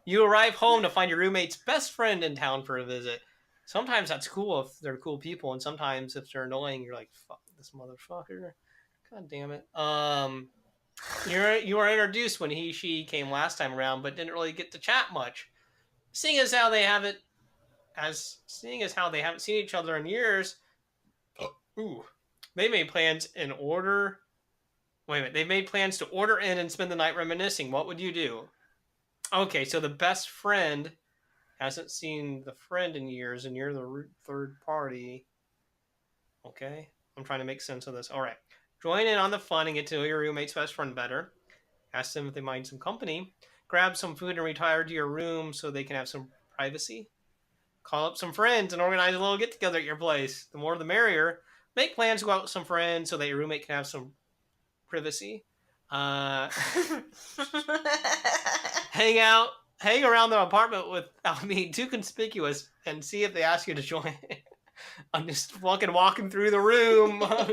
You arrive home to find your roommate's best friend in town for a visit. Sometimes that's cool if they're cool people, and sometimes if they're annoying, you're like, fuck this motherfucker. God damn it. You are introduced when she came last time around, but didn't really get to chat much. Seeing as how they haven't seen each other in years, they made plans in order. Wait a minute. They made plans to order in and spend the night reminiscing. What would you do? Okay, so the best friend hasn't seen the friend in years, and you're the third party. Okay, I'm trying to make sense of this. All right. Join in on the fun and get to know your roommate's best friend better. Ask them if they mind some company. Grab some food and retire to your room so they can have some privacy. Call up some friends and organize a little get-together at your place. The more the merrier. Make plans to go out with some friends so that your roommate can have some privacy. Hang around the apartment without being too conspicuous and see if they ask you to join. I'm just fucking walking through the room. Oh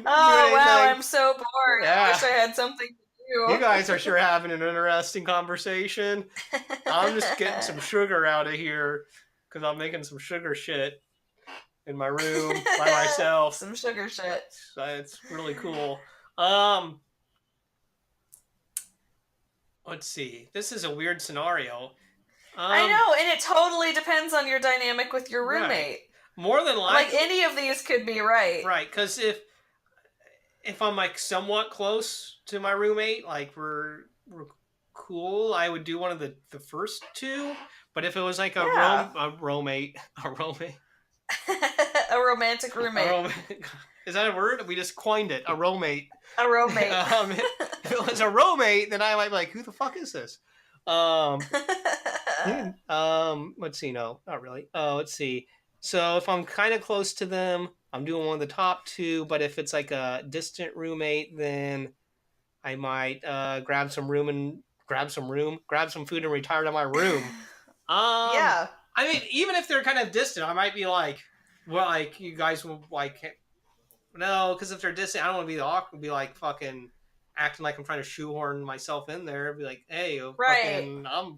wow, I'm so bored. Yeah. I wish I had something to do. You guys are sure having an interesting conversation. I'm just getting some sugar out of here because I'm making some sugar shit in my room by myself. Some sugar shit. It's really cool. Let's see. This is a weird scenario. I know, and it totally depends on your dynamic with your roommate. more than likely, like any of these could be right. Right, because if I'm like somewhat close to my roommate, like we're cool, I would do one of the first two. But if it was like a roommate, a romantic roommate. Is that a word? We just coined it. A roommate. A roommate. If it was a roommate, then I might be like, who the fuck is this? Let's see. No, not really. Let's see. So if I'm kind of close to them, I'm doing one of the top two. But if it's like a distant roommate, then I might grab some food and retire to my room. Yeah. I mean, even if they're kind of distant, I might be like, well, like you guys will like, no, because if they're distant, I don't want to be awkward. Be like fucking acting like I'm trying to shoehorn myself in there. Be like, hey, I'm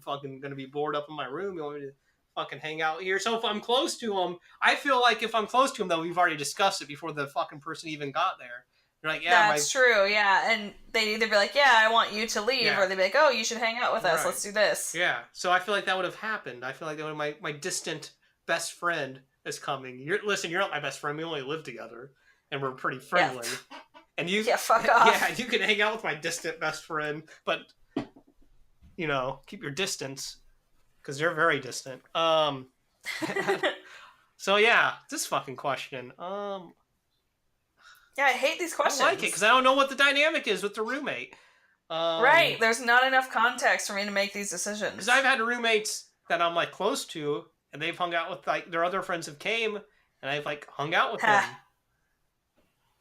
fucking gonna be bored up in my room. You want me to fucking hang out here? So if I'm close to them, I feel like if I'm close to them, though, we've already discussed it before the fucking person even got there. They're like, yeah, that's true. Yeah, and they'd either be like, yeah, I want you to leave, or they'd be like, oh, you should hang out with us. Let's do this. Yeah. So I feel like that would have happened. I feel like that would my distant best friend is coming. You're not my best friend. We only live together, and we're pretty friendly. Yeah. And you, fuck off. Yeah, you can hang out with my distant best friend, but keep your distance because they're very distant. So yeah, this fucking question. Yeah, I hate these questions. I like it because I don't know what the dynamic is with the roommate. Right, there's not enough context for me to make these decisions. Because I've had roommates that I'm like close to, and they've hung out with like their other friends have came, and I've like hung out with them.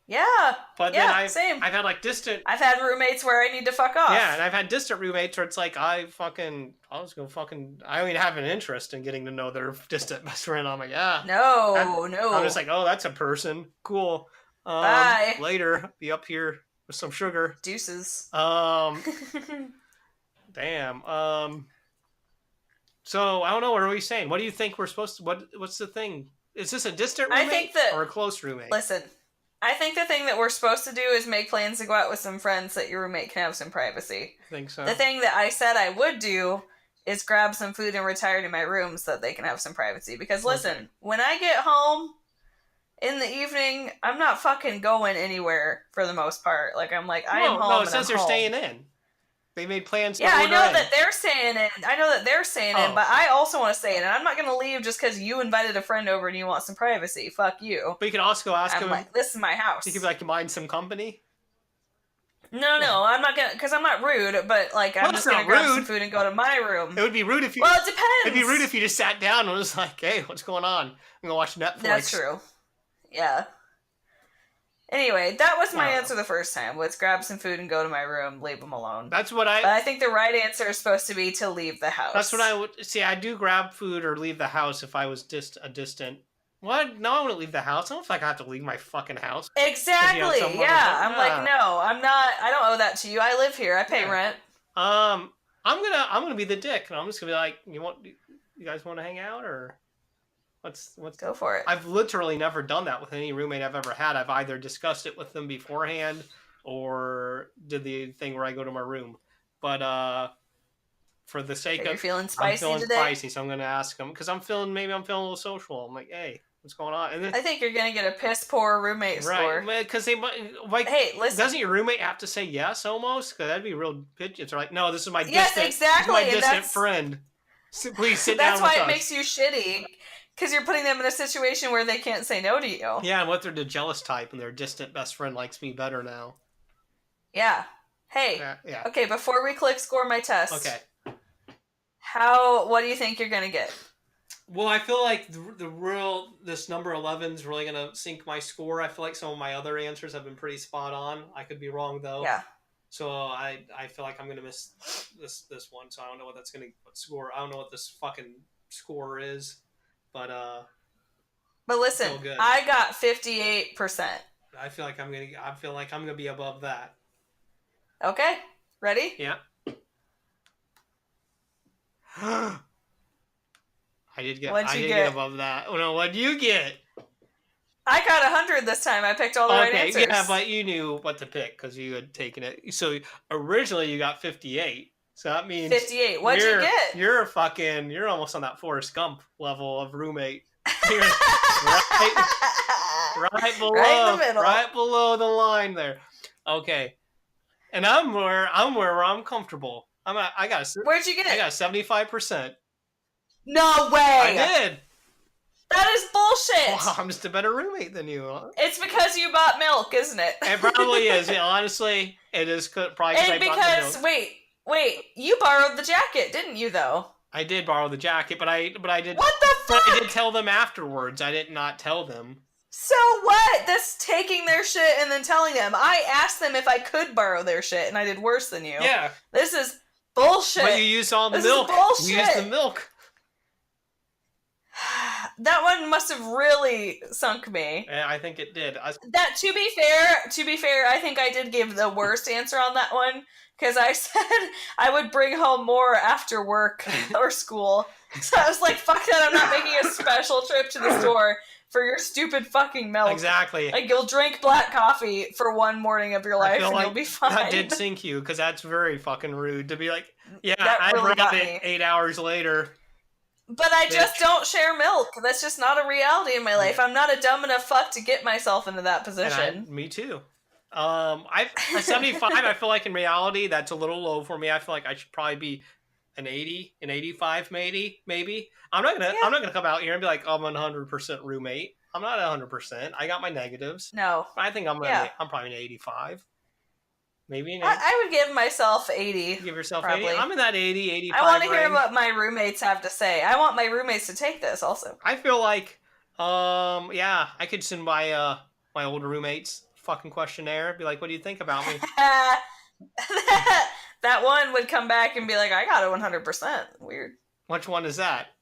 Yeah. But then same. I've had like distant. I've had roommates where I need to fuck off. Yeah, and I've had distant roommates where it's like I don't even have an interest in getting to know their distant best friend. I'm like, no. I'm just like, oh, that's a person. Cool. Bye. Later, be up here with some sugar. Deuces. Damn. So I don't know. What are we saying? What do you think we're supposed to? What's the thing? Is this a distant roommate or a close roommate? Listen, I think the thing that we're supposed to do is make plans to go out with some friends so that your roommate can have some privacy. I think so. The thing that I said I would do is grab some food and retire to my room so that they can have some privacy. Because listen, when I get home in the evening, I'm not fucking going anywhere for the most part. Like, I'm like, I'm home. No, it says they're staying in. They made plans to I know that they're staying in. But I also want to stay in. And I'm not going to leave just because you invited a friend over and you want some privacy. Fuck you. But you can also go ask them. Like, this is my house. You could be like, you mind some company? No, I'm not going to, because I'm not rude, but like, I'm just going to grab some food and go to my room. It would be rude if you... Well, it depends. It'd be rude if you just sat down and was like, hey, what's going on? I'm going to watch Netflix. That's true. Yeah. Anyway, that was my answer the first time. Let's grab some food and go to my room, leave them alone. But I think the right answer is supposed to be to leave the house. That's what I would... See, I do grab food or leave the house if I was a distant... What? No, I wouldn't leave the house. I don't feel like I have to leave my fucking house. Exactly. Yeah. I'm like, no, I'm not... I don't owe that to you. I live here. I pay rent. I'm gonna be the dick, and I'm just gonna be like, you guys want to hang out, or... Let's go for it. I've literally never done that with any roommate I've ever had. I've either discussed it with them beforehand or did the thing where I go to my room. But for the sake of feeling spicy today? Spicy, so I'm going to ask them because I'm feeling a little social. I'm like, hey, what's going on? And then, I think you're going to get a piss poor roommate score. Right? Because they might like. Hey, listen. Doesn't your roommate have to say yes almost? Because that'd be real pitch. It's like, no, this is my distant friend. So please sit down. That's why it makes you shitty. Because you're putting them in a situation where they can't say no to you. Yeah, and what they're the jealous type, and their distant best friend likes me better now. Yeah. Hey. Yeah. Okay, before we click score my test. Okay. What do you think you're going to get? Well, I feel like this number 11 is really going to sink my score. I feel like some of my other answers have been pretty spot on. I could be wrong, though. Yeah. So I feel like I'm going to miss this one, so I don't know what score. I don't know what this fucking score is. But listen, I got 58%. I feel like I'm gonna be above that. Okay, ready? Yeah. I did get above that. Oh no, what did you get? I got 100 this time. I picked all the right answers. Yeah, but you knew what to pick because you had taken it. So originally you got 58. So that means 58. What'd you get? You're almost on that Forrest Gump level of roommate. right below, right in the middle, right below the line there. Okay, and I'm where I'm comfortable. I got Where'd you get it? I got 75%. No way! I did. That is bullshit. Well, I'm just a better roommate than you. Huh? It's because you bought milk, isn't it? It probably is. Yeah, honestly, it is probably and because wait, you borrowed the jacket, didn't you? Though I did borrow the jacket, but I did. What the fuck? But I did tell them afterwards. I did not tell them. So what? That's taking their shit and then telling them. I asked them if I could borrow their shit, and I did worse than you. Yeah. This is bullshit. But you used all the this milk. Is bullshit. You used the milk. That one must have really sunk me. Yeah, I think it did. That to be fair, I think I did give the worst answer on that one because I said I would bring home more after work or school. So I was like, "Fuck that! I'm not making a special trip to the store for your stupid fucking milk." Exactly. Like you'll drink black coffee for one morning of your life and you'll be fine. That did sink you because that's very fucking rude to be like, yeah, that really I brought it 8 hours later. But I just don't share milk. That's just not a reality in my life. I'm not a dumb enough fuck to get myself into that position. Me too. At 75, I feel like in reality that's a little low for me. I feel like I should probably be an 80, an 85 maybe. I'm not gonna come out here and be like, I'm 100% roommate. I'm not 100%. I got my negatives. No. I think I'm probably an 85. Maybe an 80. I would give myself 80. Give yourself probably. 80. I'm in that 80, 85 I want to hear range. what my roommates have to say. I want my roommates to take this also. I feel like, I could send my older roommates fucking questionnaire. Be like, what do you think about me? That one would come back and be like, I got it 100%. Weird. Which one is that?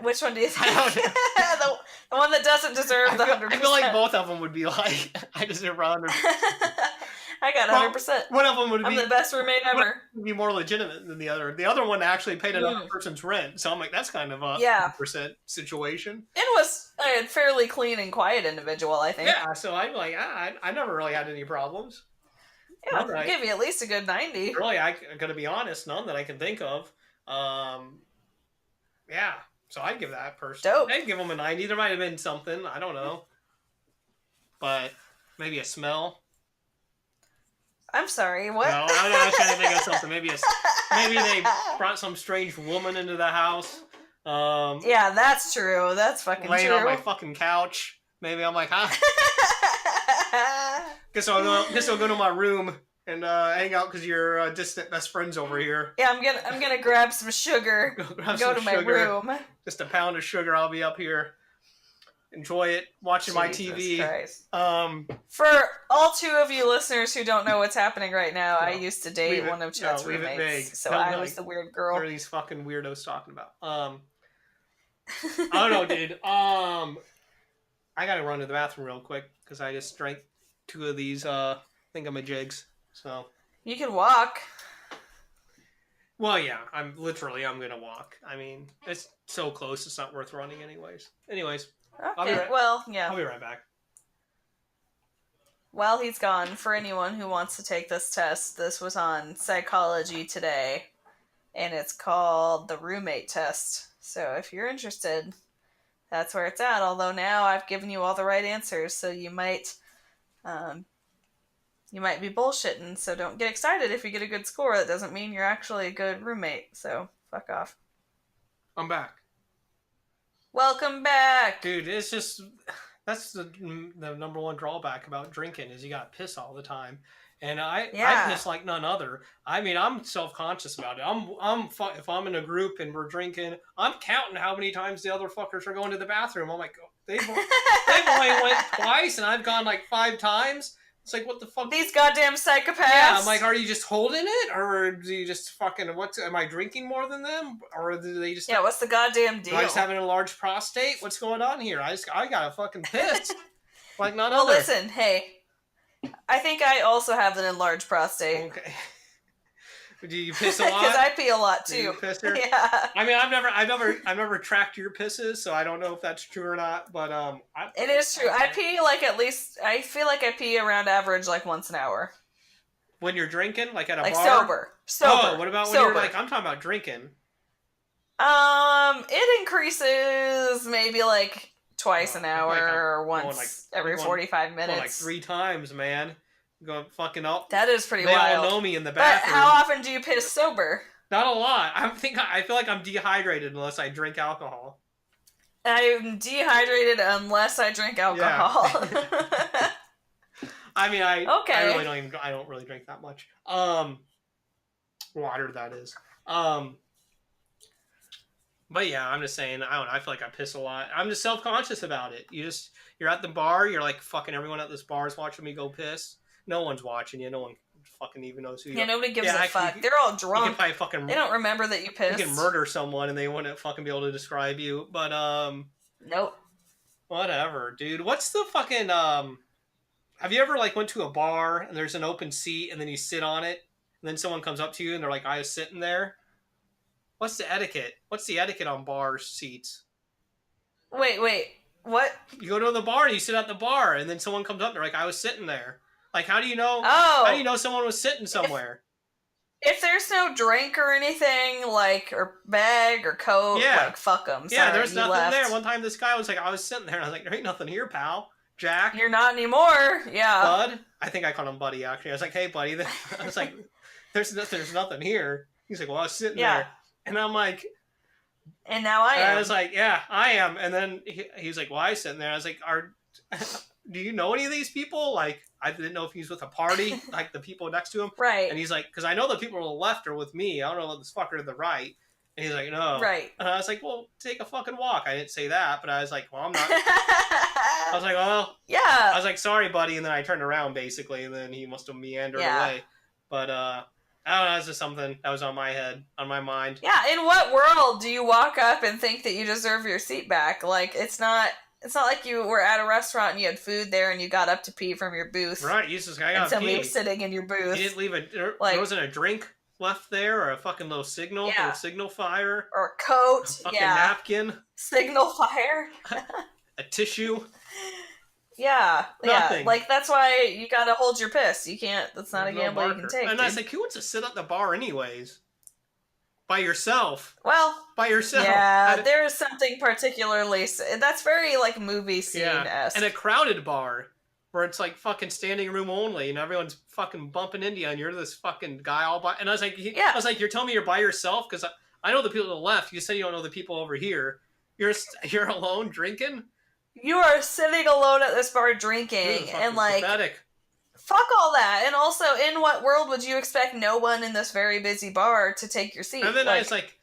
Which one do you think? the one that doesn't deserve the 100%. I feel like both of them would be like, I deserve 100%. I got 100%. One of them would be... I'm the best roommate ever. Would be more legitimate than the other. The other one actually paid another person's rent. So I'm like, that's kind of a 100% situation. It was a fairly clean and quiet individual, I think. Yeah, so I'm like, I never really had any problems. Yeah, I'll give you at least a good 90. Really, I'm going to be honest, none that I can think of. Yeah, so I'd give that person. Dope. I'd give them a 90. There might have been something. I don't know. But maybe a smell. I'm sorry, what? No, I was trying to think of something. Maybe they brought some strange woman into the house. Yeah, that's true. That's fucking laying true. on my fucking couch. Maybe I'm like, huh? Guess I'll go to my room and hang out because your distant best friend's over here. Yeah, I'm gonna grab some sugar. Go to my room. Just a pound of sugar. I'll be up here. Enjoy it, watching my TV. Christ. For all two of you listeners who don't know what's happening right now, I used to date one of Chet's roommates, so I was the weird girl. What are these fucking weirdos talking about? I don't know, dude. I gotta run to the bathroom real quick because I just drank 2 of these thingamajigs. So you can walk. Well, yeah, I'm gonna walk. I mean, it's so close; it's not worth running, anyways. Okay, I'll be right back. While he's gone, for anyone who wants to take this test, this was on Psychology Today, and it's called the roommate test. So if you're interested, that's where it's at. Although now I've given you all the right answers, so you might be bullshitting. So don't get excited if you get a good score. That doesn't mean you're actually a good roommate. So fuck off. I'm back. Welcome back, dude. It's just that's the number one drawback about drinking is you got to piss all the time, and I piss like none other. I mean, I'm self-conscious about it. If I'm in a group and we're drinking, I'm counting how many times the other fuckers are going to the bathroom. I'm like, they've only went twice, and I've gone like 5 times. It's like, what the fuck? These goddamn psychopaths. Yeah, I'm like, are you just holding it? Or do you just fucking, am I drinking more than them? Or do they just... Yeah, what's the goddamn deal? Am I just having a large prostate? What's going on here? I gotta fucking piss. Like none other. Well, listen, hey. I think I also have an enlarged prostate. Okay. Do you piss a lot? Because I pee a lot too. Do you piss her? Yeah. I mean, I've never tracked your pisses, so I don't know if that's true or not. But it is true. I pee like at least. I feel like I pee around average like once an hour. When you're drinking, like at a like bar. Sober. Oh, what about when you're like? I'm talking about drinking. It increases maybe like twice an hour or once every 45 minutes. Going like 3 times, man. Going fucking up. That is pretty wild. They all know me in the bathroom. But how often do you piss sober? Not a lot. I feel like I'm dehydrated unless I drink alcohol. I'm dehydrated unless I drink alcohol. Yeah. I mean, I don't really drink that much. Water, that is. But yeah, I'm just saying, I don't know, I feel like I piss a lot. I'm just self-conscious about it. You're at the bar, you're like, fucking everyone at this bar is watching me go piss. No one's watching you, no one fucking even knows who you are. Yeah, nobody gives a fuck. They're all drunk. They don't remember that you pissed. You can murder someone and they wouldn't fucking be able to describe you. But, nope. Whatever, dude. What's the fucking, have you ever, like, went to a bar and there's an open seat and then you sit on it and then someone comes up to you and they're like, I was sitting there? What's the etiquette? What's the etiquette on bar seats? Wait, what? You go to the bar and you sit at the bar and then someone comes up and they're like, I was sitting there. Like, how do you know? Oh. How do you know someone was sitting somewhere? If there's no drink or anything, like, or bag or coat, like, fuck them. Yeah, there's nothing there. One time this guy was like, I was sitting there and I was like, there ain't nothing here, pal. Jack. You're not anymore. Yeah. Bud. I think I called him Buddy, actually. I was like, hey, buddy. I was like, there's nothing here. He's like, well, I was sitting there. And I'm like... And now I am. I was like, yeah, I am. And then he was like, well, I was sitting there. I was like, do you know any of these people? Like, I didn't know if he was with a party, like the people next to him. Right. And he's like, because I know the people to the left are with me. I don't know about this fucker to the right. And he's like, no. Right. And I was like, well, take a fucking walk. I didn't say that, but I was like, well, I'm not. I was like, well. Yeah. I was like, sorry, buddy. And then I turned around, basically, and then he must have meandered away. But, I don't know, that's just something that was on my head, on my mind. Yeah, in what world do you walk up and think that you deserve your seat back? Like, it's not like you were at a restaurant and you had food there and you got up to pee from your booth. Right, you just got somebody was sitting in your booth. You didn't leave there wasn't a drink left there or a fucking little signal or a signal fire. Or a coat. A fucking napkin. Signal fire. A tissue. Yeah. Nothing. Yeah. Like, that's why you gotta hold your piss. You can't, that's not a gamble you can take. And I was like, who wants to sit at the bar anyways? By yourself. Well. By yourself. Yeah, there's something particularly, that's very, like, movie scene-esque. And a crowded bar. Where it's like fucking standing room only and everyone's fucking bumping into you and you're this fucking guy all by... And I was like, you're telling me you're by yourself? Because I know the people to the left. You said you don't know the people over here. You're alone drinking? You are sitting alone at this bar drinking, and like, pathetic. Fuck all that. And also, in what world would you expect no one in this very busy bar to take your seat? And then I was like,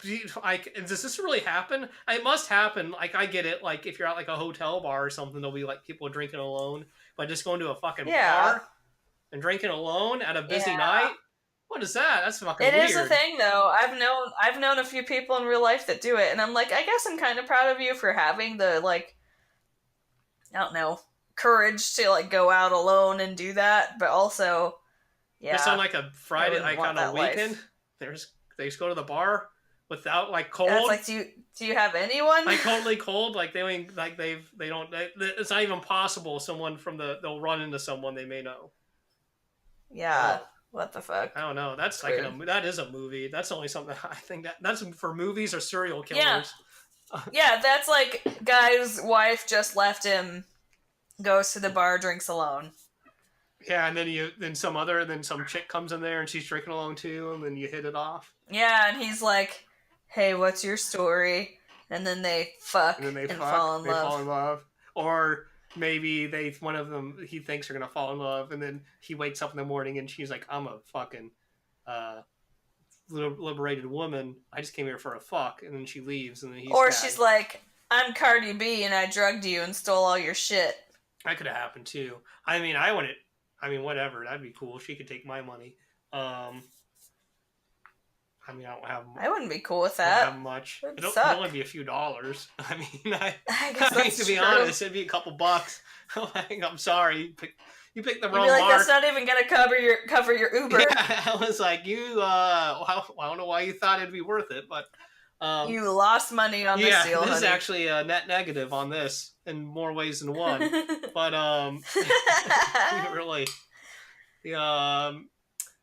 does this really happen? It must happen. Like, I get it. Like, if you're at like a hotel bar or something, there'll be like people drinking alone. But just going to a fucking bar and drinking alone at a busy night? What is that? That's fucking weird. It is a thing, though. I've known a few people in real life that do it, and I'm like, I guess I'm kind of proud of you for having the, like, I don't know, courage to, like, go out alone and do that, but also, Just on, like, a Friday, like, on a weekend, they just go to the bar without, like, cold. And it's like, do you have anyone? Like, totally cold, like, it's not even possible they'll run into someone they may know. Yeah. What the fuck? I don't know. That's like that is a movie. That's only something I think that's for movies or serial killers. Yeah, that's like guy's wife just left him, goes to the bar, drinks alone. Yeah, and then some chick comes in there and she's drinking alone too, and then you hit it off. Yeah, and he's like, "Hey, what's your story?" And then they fuck and fall in love. Or maybe one of them, he thinks they're gonna fall in love, and then he wakes up in the morning and she's like, I'm a fucking liberated woman. I just came here for a fuck, and then she leaves, and then she's like, I'm Cardi B and I drugged you and stole all your shit. That could have happened too. I mean, whatever. That'd be cool. She could take my money. I mean, I wouldn't be cool with that. I don't have much. It'll only be a few dollars. I mean, I guess to be honest, it'd be a couple bucks. I'm sorry. You picked the wrong You'd be like, mark. That's not even going to cover your Uber. Yeah, I was like, I don't know why you thought it'd be worth it, but... you lost money on this deal, this is actually a net negative on this in more ways than one. But, really...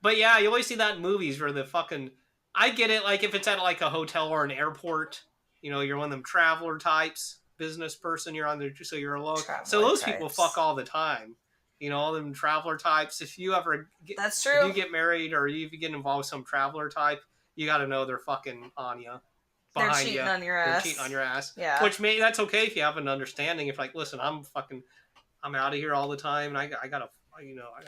but yeah, you always see that in movies where the fucking... I get it. Like, if it's at, like, a hotel or an airport, you know, you're one of them traveler types, business person, you're on there, so you're alone. So those people fuck all the time. You know, all them traveler types. If you ever get, That's true. if you get married or you get involved with some traveler type, you got to know they're fucking on you. They're cheating on your ass. They're cheating on your ass. Yeah. Which that's okay if you have an understanding. If, like, listen, I'm out of here all the time, and I gotta, you know, I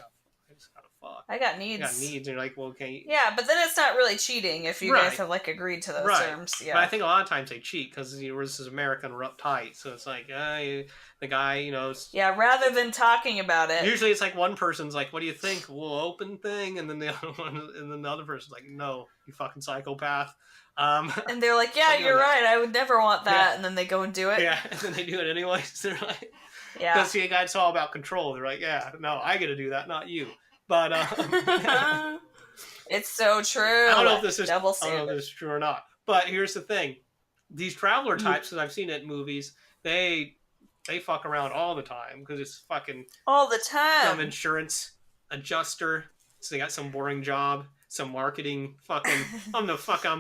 just gotta fuck. I got needs. I got needs, and you're like, well, okay. Yeah, but then it's not really cheating if you guys have, like, agreed to those terms. Yeah. But I think a lot of times they cheat because, you know, this is American, we're uptight, so it's like, the guy, you know. Yeah, rather than talking about it. Usually it's like one person's like, what do you think? We'll open thing, and then the other person's like, no, you fucking psychopath. And they're like, yeah, you're right, I would never want that, and then they go and do it. Yeah, and then they do it anyways. They're like, yeah. Because see, it's all about control. They're like, yeah, no, I get to do that, not you. But it's so true. I don't know if this is true or not. But here's the thing: these traveler types that I've seen at movies, they fuck around all the time because it's fucking all the time. Some insurance adjuster, so they got some boring job, some marketing. Fucking, I'm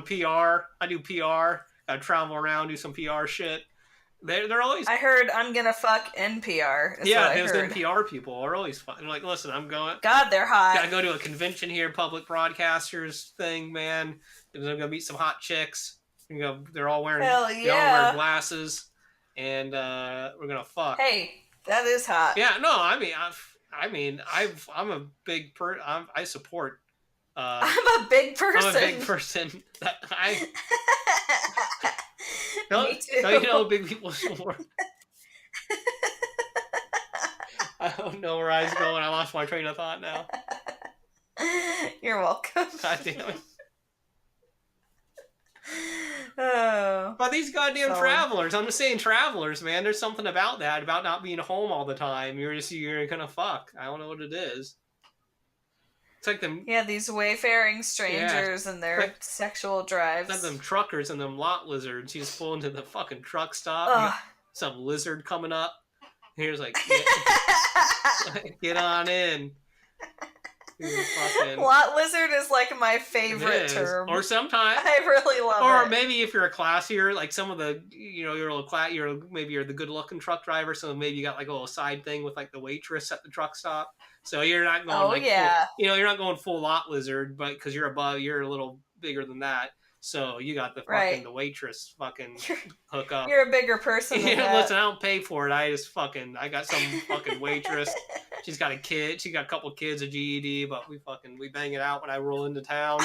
PR. I do PR. I travel around, do some PR shit. They're always. I heard I'm gonna fuck NPR. Yeah, those NPR people are always fun. They're like, listen, I'm going. God, they're hot. Gotta go to a convention here, public broadcasters thing, man. I'm gonna meet some hot chicks. They're all wearing. Hell yeah. They all wear glasses, and we're gonna fuck. Hey, that is hot. Yeah, no, I'm a big I support. I'm a big person. I'm a big person. Me too. Don't you know big people support? I don't know where I was going. I lost my train of thought now. You're welcome. God damn it. Oh. But these goddamn travelers, I'm just saying travelers, man, there's something about that, about not being home all the time. You're gonna fuck. I don't know what it is. It's like them. Yeah, these wayfaring strangers and their sexual drives. It's like them truckers and them lot lizards. You just pull into the fucking truck stop. Some lizard coming up. Here's like, get on in. Lot lizard is like my favorite term. Or sometimes I really love it. Or maybe if you're a classier, like some of the, you know, you're a little maybe you're the good looking truck driver, so maybe you got like a little side thing with like the waitress at the truck stop. So you're not going you're not going full lot lizard, but because you're a little bigger than that. So you got the fucking the waitress fucking hook up. You're a bigger person than that. Listen, I don't pay for it. I got some fucking waitress. She's got a kid. She got a couple kids, a GED, but we bang it out when I roll into town.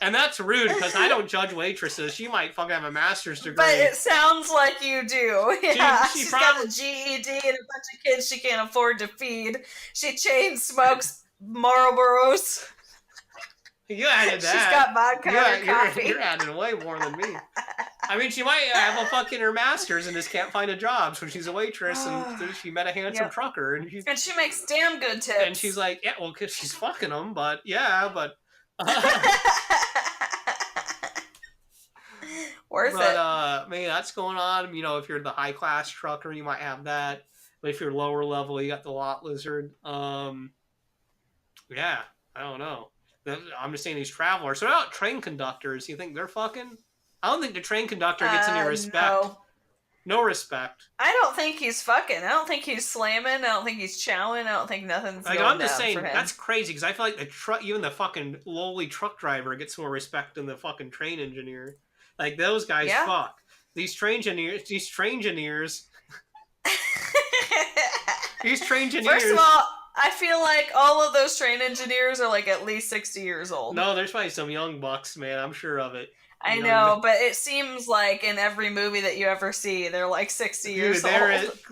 And that's rude because I don't judge waitresses. She might fucking have a master's degree. But it sounds like you do. Yeah, she's got a GED and a bunch of kids she can't afford to feed. She chain smokes Marlboros. You added that. She's got vodka and coffee. You're adding way more than me. I mean, she might have a fucking her master's and just can't find a job, so she's a waitress and she met a handsome trucker and she makes damn good tips. And she's like, yeah, well, because she's fucking them, but worth it. Maybe that's going on. You know, if you're the high class trucker, you might have that. But if you're lower level, you got the lot lizard. Yeah, I don't know. I'm just saying these travelers. So about train conductors, you think they're fucking? I don't think the train conductor gets any respect. No respect. I don't think he's fucking. I don't think he's slamming. I don't think he's chowing. I don't think nothing's going I'm just down saying for him. That's crazy because I feel like even the fucking lowly truck driver gets more respect than the fucking train engineer. Like those guys, fuck these train engineers. These train engineers. First of all, I feel like all of those train engineers are like at least 60 years old. No, there's probably some young bucks, man. I'm sure of it. I know, but it seems like in every movie that you ever see, they're like 60 years old.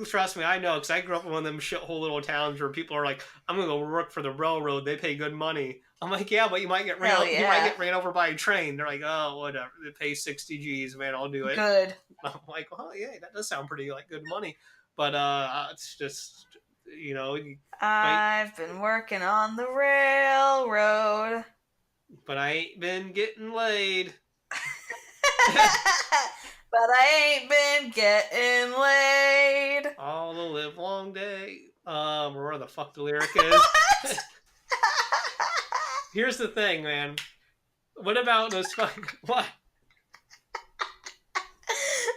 Trust me, I know, because I grew up in one of them shithole little towns where people are like, I'm going to go work for the railroad. They pay good money. I'm like, yeah, but you might get ran over by a train. They're like, oh, whatever. They pay 60 G's, man. I'll do it. Good. I'm like, well, yeah, that does sound pretty like good money. But it's just, you know. I've been working on the railroad. But I ain't been getting laid. But I ain't been getting laid all the live long day. Where the fuck the lyric is. Here's the thing, man. What about those fucking what?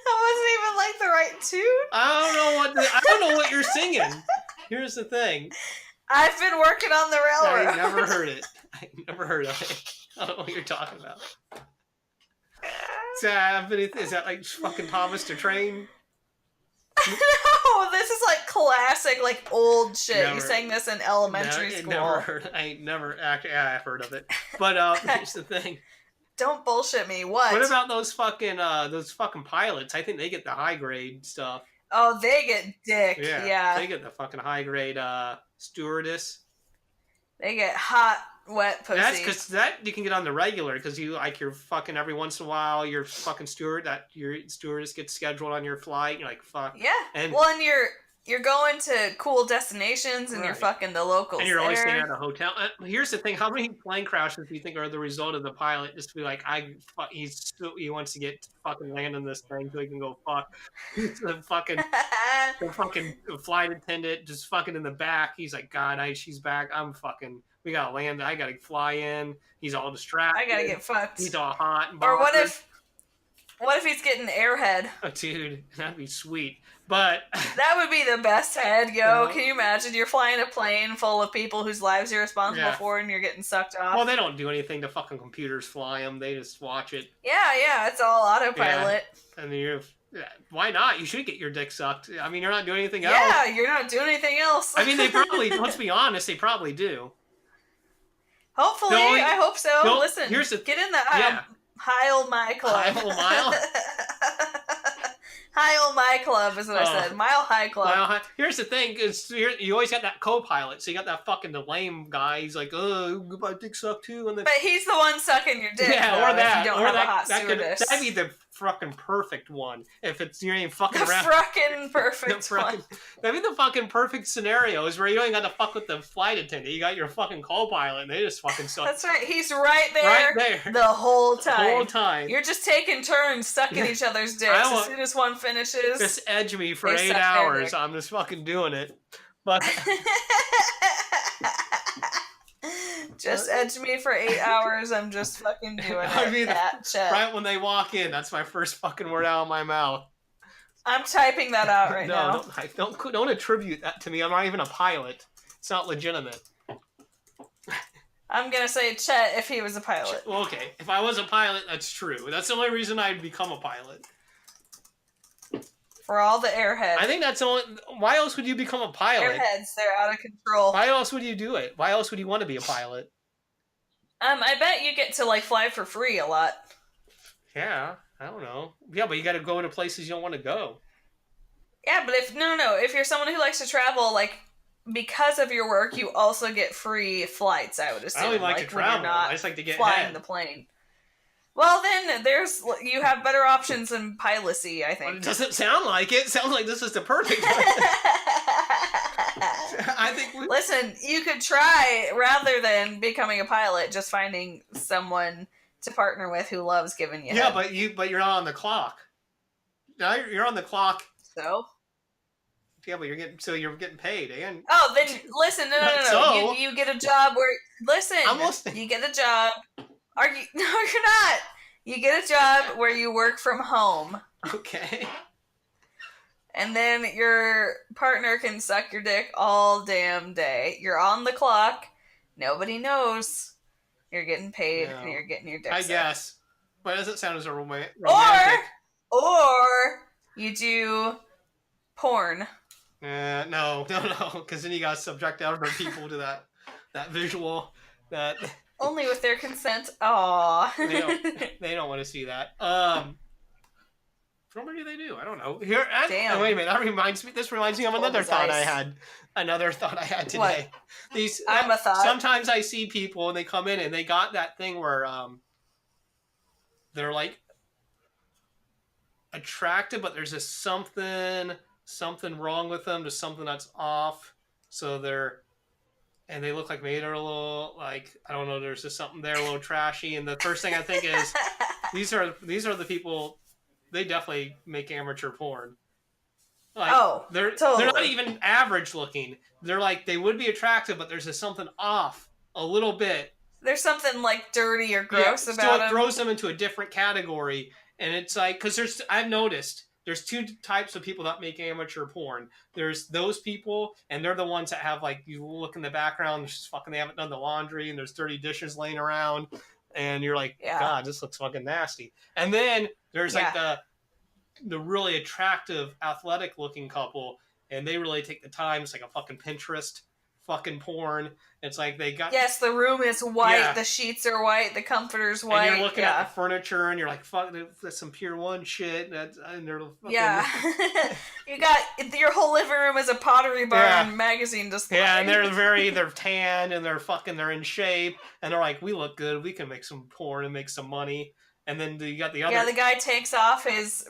That wasn't even like the right tune. I don't know what you're singing. Here's the thing. I've been working on the railroad. I never heard it. I never heard of it. I don't know what you're talking about. Is that like fucking Thomas the Train? No, this is like classic, like old shit. Never, you sang this in elementary school. I've heard of it. But here's the thing. Don't bullshit me. What? What about those fucking pilots? I think they get the high grade stuff. Oh, they get dick. Yeah. They get the fucking high grade stewardess. They get hot, wet pussy. That's because that you can get on the regular because you're fucking every once in a while your fucking your stewardess gets scheduled on your flight. You're like fuck. Yeah. And you're going to cool destinations and you're fucking the locals. And you're always staying at a hotel. Here's the thing: how many plane crashes do you think are the result of the pilot just to be like, he wants to get fucking land on this thing so he can go fuck the fucking flight attendant just fucking in the back. He's like, God, she's back. We gotta land. I gotta fly in. He's all distracted. I gotta get fucked. He's all hot. And or what if he's getting airhead? Oh, dude, that'd be sweet. But that would be the best head, yo. Can you imagine? You're flying a plane full of people whose lives you're responsible for, and you're getting sucked off. Well, they don't do anything. The fucking computers fly them. They just watch it. Yeah, it's all autopilot. Yeah. And why not? You should get your dick sucked. I mean, you're not doing anything else. Yeah, you're not doing anything else. I mean, they probably. Let's be honest. They probably do. Hopefully, I hope so. Listen, get in the Heil My Club. Heil Mile? Heil My Club is what I said. Mile High Club. Mile High. Here's the thing, is you always got that co-pilot, so you got that fucking lame guy. He's like, my dick suck too. And but he's the one sucking your dick. Yeah, or that. If you don't have a hot stewardess. That'd be the fucking perfect one. If you ain't fucking around. The perfect one. That'd be the fucking perfect scenario, is where you don't even got to fuck with the flight attendant. You got your fucking co-pilot, and they just fucking suck. That's right. He's right there. The whole time. You're just taking turns sucking each other's dicks. As soon as one finishes, just edge me for 8 hours. I'm just fucking doing it. But just edge me for 8 hours. I'm just fucking doing it. Right when they walk in, that's my first fucking word out of my mouth. I'm typing that out right now. No, don't attribute that to me. I'm not even a pilot. It's not legitimate. I'm gonna say Chet if he was a pilot. Well, okay, if I was a pilot, that's true. That's the only reason I'd become a pilot. For all the airheads. I think that's the only. Why else would you become a pilot? Airheads, they're out of control. Why else would you do it? Why else would you want to be a pilot? I bet you get to fly for free a lot. Yeah, I don't know. Yeah, but you got to go to places you don't want to go. Yeah, but if you're someone who likes to travel, because of your work, you also get free flights. I would assume. I don't even like to travel. I just like to get flying the plane. Well, then you have better options than pilocy, I think. Well, it doesn't sound like it. It sounds like this is the perfect one. I think. Listen, you could try rather than becoming a pilot, just finding someone to partner with who loves giving you. Yeah, head. but you're not on the clock. Now you're on the clock. So. Yeah, but you're getting paid, and. Oh, then listen, no. So, you get a job where you get a job. No, you're not. You get a job where you work from home. Okay. And then your partner can suck your dick all damn day. You're on the clock. Nobody knows. You're getting paid and you're getting your dick sucked. I guess. But it doesn't sound as a romantic. Or you do porn. No. Because then you got to subject other people to that visual. That... Only with their consent. Aww. They don't want to see that. What do they do? I don't know. Damn. Wait a minute. This reminds me of another thought I had. Another thought I had today. What? I'm a thought. Sometimes I see people and they come in and they got that thing where they're attractive, but there's just something wrong with them. There's something that's off. So and they look like maybe they're a little I don't know. There's just something there, a little trashy. And the first thing I think is these are the people. They definitely make amateur porn. They're totally. They're not even average looking. They're they would be attractive, but there's just something off a little bit. There's something like dirty or gross about so it them. throws them into a different category, and it's like because I've noticed there's two types of people that make amateur porn. There's those people, and they're the ones that have like you look in the background, they haven't done the laundry, and there's dirty dishes laying around, and you're like, God, this looks fucking nasty. And then there's like the really attractive, athletic looking couple, and they really take the time. It's like a fucking Pinterest fucking porn. It's like they got the room is white, the sheets are white, the comforter's white, and you're looking at the furniture and you're like, fuck, that's some Pier 1 shit, and they're fucking... You got your whole living room is a Pottery Barn magazine display. And they're tan and they're in shape, and they're like, we look good, we can make some porn and make some money. And then you got the other... Yeah, the guy takes off his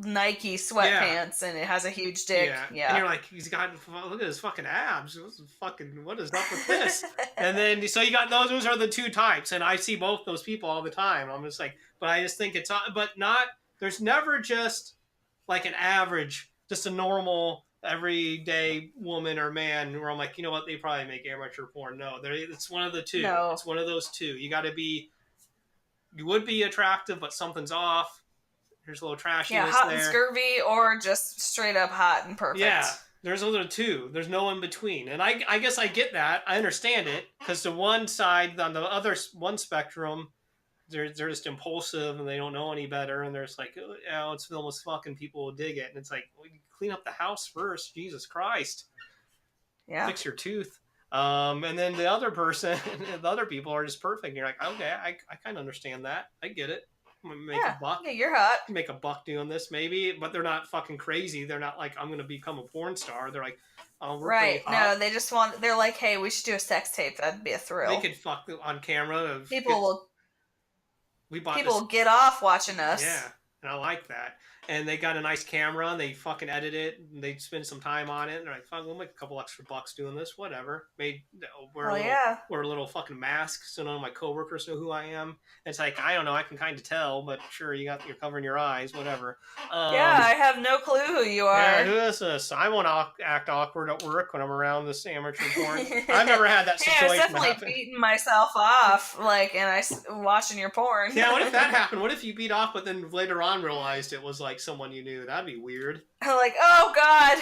Nike sweatpants and it has a huge dick. Yeah. And you're like, look at his fucking abs. What is up with this? And then, so you got those are the two types. And I see both those people all the time. I'm just like, but I just think there's never just like an average, just a normal, everyday woman or man where I'm like, you know what, they probably make amateur porn. No, it's one of the two. No. It's one of those two. You would be attractive, but something's off. There's a little trashiness there. Yeah, hot and scurvy, or just straight up hot and perfect. Yeah, there's those are two. There's no in between. And I guess I get that. I understand it. Because the one side, on the other one spectrum, they're just impulsive and they don't know any better. And they're just like, it's almost fucking people will dig it. And it's like, well, you clean up the house first. Jesus Christ. Yeah. Fix your tooth. And then the other person, the other people are just perfect. You're like, okay, I kind of understand that. I get it. I'm gonna make a buck. Yeah, you're hot. Make a buck doing this, maybe. But they're not fucking crazy. They're not like, I'm gonna become a porn star. They're like, oh, we're right. No, they just they're like, hey, we should do a sex tape. That'd be a thrill. They could fuck on camera. People will get off watching us. Yeah, and I like that. And they got a nice camera, and they fucking edit it, and they spend some time on it, and they're like, fuck, we'll make a couple extra bucks doing this, whatever. Wear a little fucking mask so none of my coworkers know who I am. It's like, I don't know, I can kind of tell, but sure, you're covering your eyes, whatever. I have no clue who you are. Yeah, who is this? I won't act awkward at work when I'm around this amateur porn. I've never had that situation. I was definitely beating myself off, watching your porn. Yeah, what if that happened? What if you beat off, but then later on realized it was like someone you knew? That'd be weird. I'm like, oh God.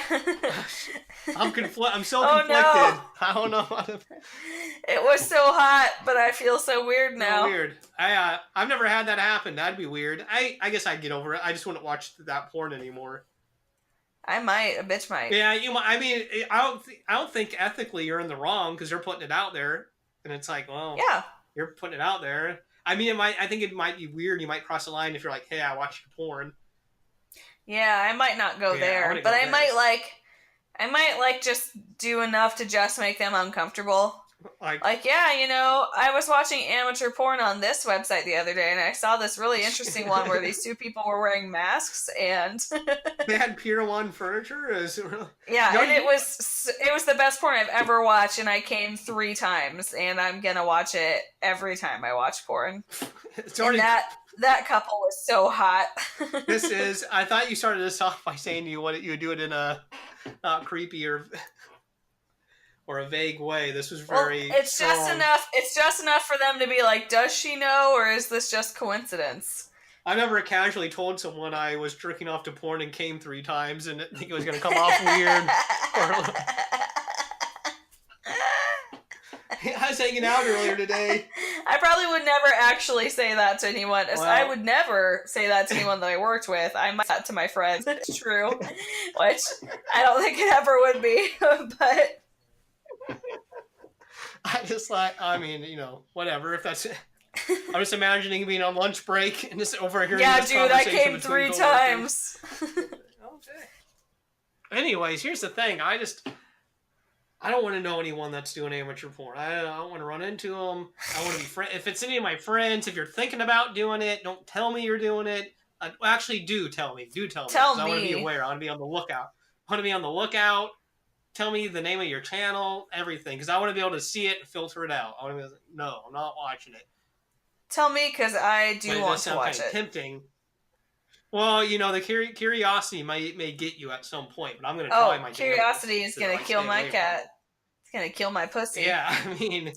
I'm so conflicted. No. I don't know how to... It was so hot, but I feel so weird now. So weird. I've never had that happen. That'd be weird. I guess I'd get over it. I just wouldn't watch that porn anymore. I might. A bitch might. Yeah, I mean, I don't think ethically you're in the wrong because they're putting it out there, and it's like, well, yeah, you're putting it out there. I mean, I think it might be weird. You might cross the line if you're like, hey, I watched your porn. Yeah, I might not go there, but I might just do enough to just make them uncomfortable. I was watching amateur porn on this website the other day, and I saw this really interesting one where these two people were wearing masks, and they had Pier 1 furniture. Yeah, and it was the best porn I've ever watched, and I came 3 times, and I'm gonna watch it every time I watch porn. That couple was so hot. I thought you started this off by saying you would do it in a not creepy or a vague way. This was very it's just enough for them to be like, does she know, or is this just coincidence? I've never casually told someone I was jerking off to porn and came 3 times and think it was going to come off weird. I was hanging out earlier today. I probably would never actually say that to anyone. Well, I would never say that to anyone that I worked with. I might say that to my friends. It's true. Which I don't think it ever would be. But I just whatever. If that's I'm just imagining being on lunch break and just overhearing this conversation. Yeah, dude, I came 3 times. Okay. Anyways, here's the thing. I don't want to know anyone that's doing amateur porn. I don't want to run into them. I want to be if it's any of my friends, if you're thinking about doing it, don't tell me you're doing it. Actually, do tell me. Tell me. I want to be aware. I want to be on the lookout. Tell me the name of your channel, everything, because I want to be able to see it and filter it out. I want to be like, no, I'm not watching it. Tell me, because I do want to watch it. Tempting. Well, the curiosity may get you at some point, but I'm going to try my curiosity is going to kill my cat. It's going to kill my pussy. Yeah, I mean,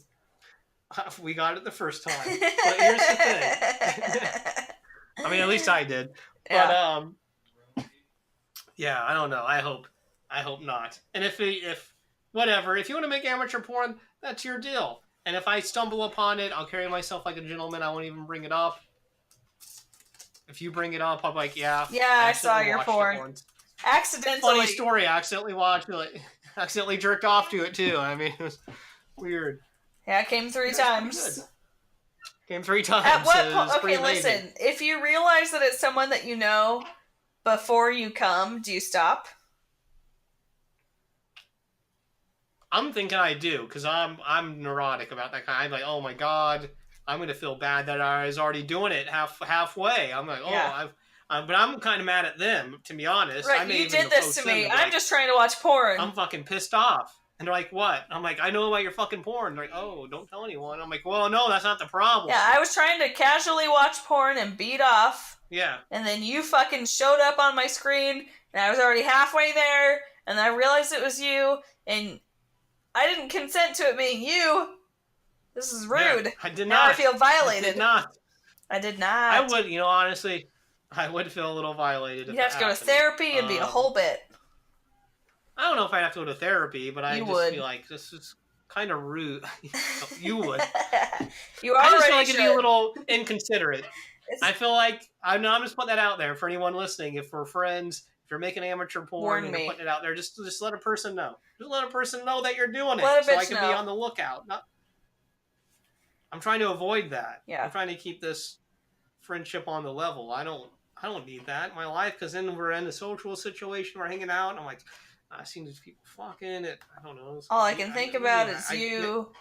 We got it the first time. But here's the thing. I mean, at least I did. Yeah. But yeah, I don't know. I hope not. And if whatever, if you want to make amateur porn, that's your deal. And if I stumble upon it, I'll carry myself like a gentleman. I won't even bring it up. If you bring it up, I'm like, yeah. Yeah, I saw your porn. Accidentally. Funny story. I accidentally watched it. Accidentally jerked off to it too. I mean, it was weird. Yeah, it came 3 times. Came 3 times. At what point? Okay, listen. If you realize that it's someone that you know before you come, do you stop? I'm thinking I do, because I'm neurotic about that kind. I'm like, oh my god, I'm gonna feel bad that I was already doing it halfway. I'm like, oh, Yeah. but I'm kind of mad at them, to be honest. Right, you did this to me. I'm just trying to watch porn. I'm fucking pissed off. And they're like, what? I'm like, I know about your fucking porn. They're like, oh, don't tell anyone. I'm like, well, no, that's not the problem. Yeah, I was trying to casually watch porn and beat off. Yeah. And then you fucking showed up on my screen, and I was already halfway there, and I realized it was you, and I didn't consent to it being you. This is rude. Yeah, I did now not. I feel violated. I did not. I did not. I would, honestly, I would feel a little violated. You'd have to go to therapy and be a whole bit. I don't know if I'd have to go to therapy, but I just feel like this is kind of rude. You would. You I already just feel like should. it'd be a little inconsiderate. I feel like, I'm just putting that out there for anyone listening. If we're friends, if you're making amateur porn and you're putting it out there, just let a person know. Just let a person know that you're doing it, so I can be on the lookout. I'm trying to avoid that. Yeah. I'm trying to keep this friendship on the level. I don't need that in my life, because then we're in a social situation, we're hanging out, and I'm like, I've seen these people fucking it. I don't know. All I can think about is you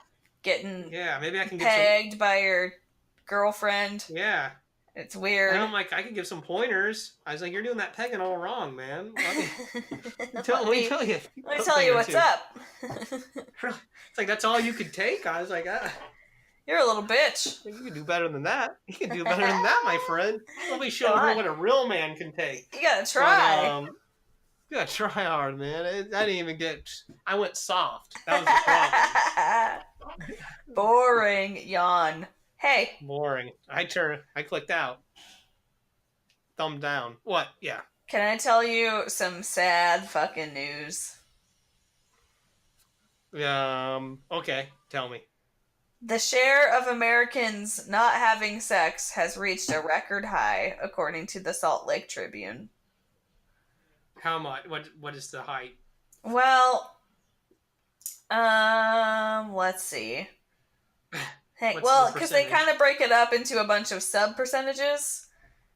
getting maybe I can pegged by your girlfriend. Yeah. It's weird. And I'm like, I can give some pointers. I was like, you're doing that pegging all wrong, man. Let me tell you what's up. It's like, that's all you could take? I was like, you're a little bitch. You can do better than that. You can do better than that, my friend. Let me show her what a real man can take. You gotta try. But, you gotta try hard, man. I didn't even get... I went soft. That was the problem. Boring. Yawn. Hey. Boring. I clicked out. Thumb down. What? Yeah. Can I tell you some sad fucking news? Okay. Tell me. The share of Americans not having sex has reached a record high, according to the Salt Lake Tribune. How much? What is the height? Well, let's see. Hey, because they kind of break it up into a bunch of sub-percentages.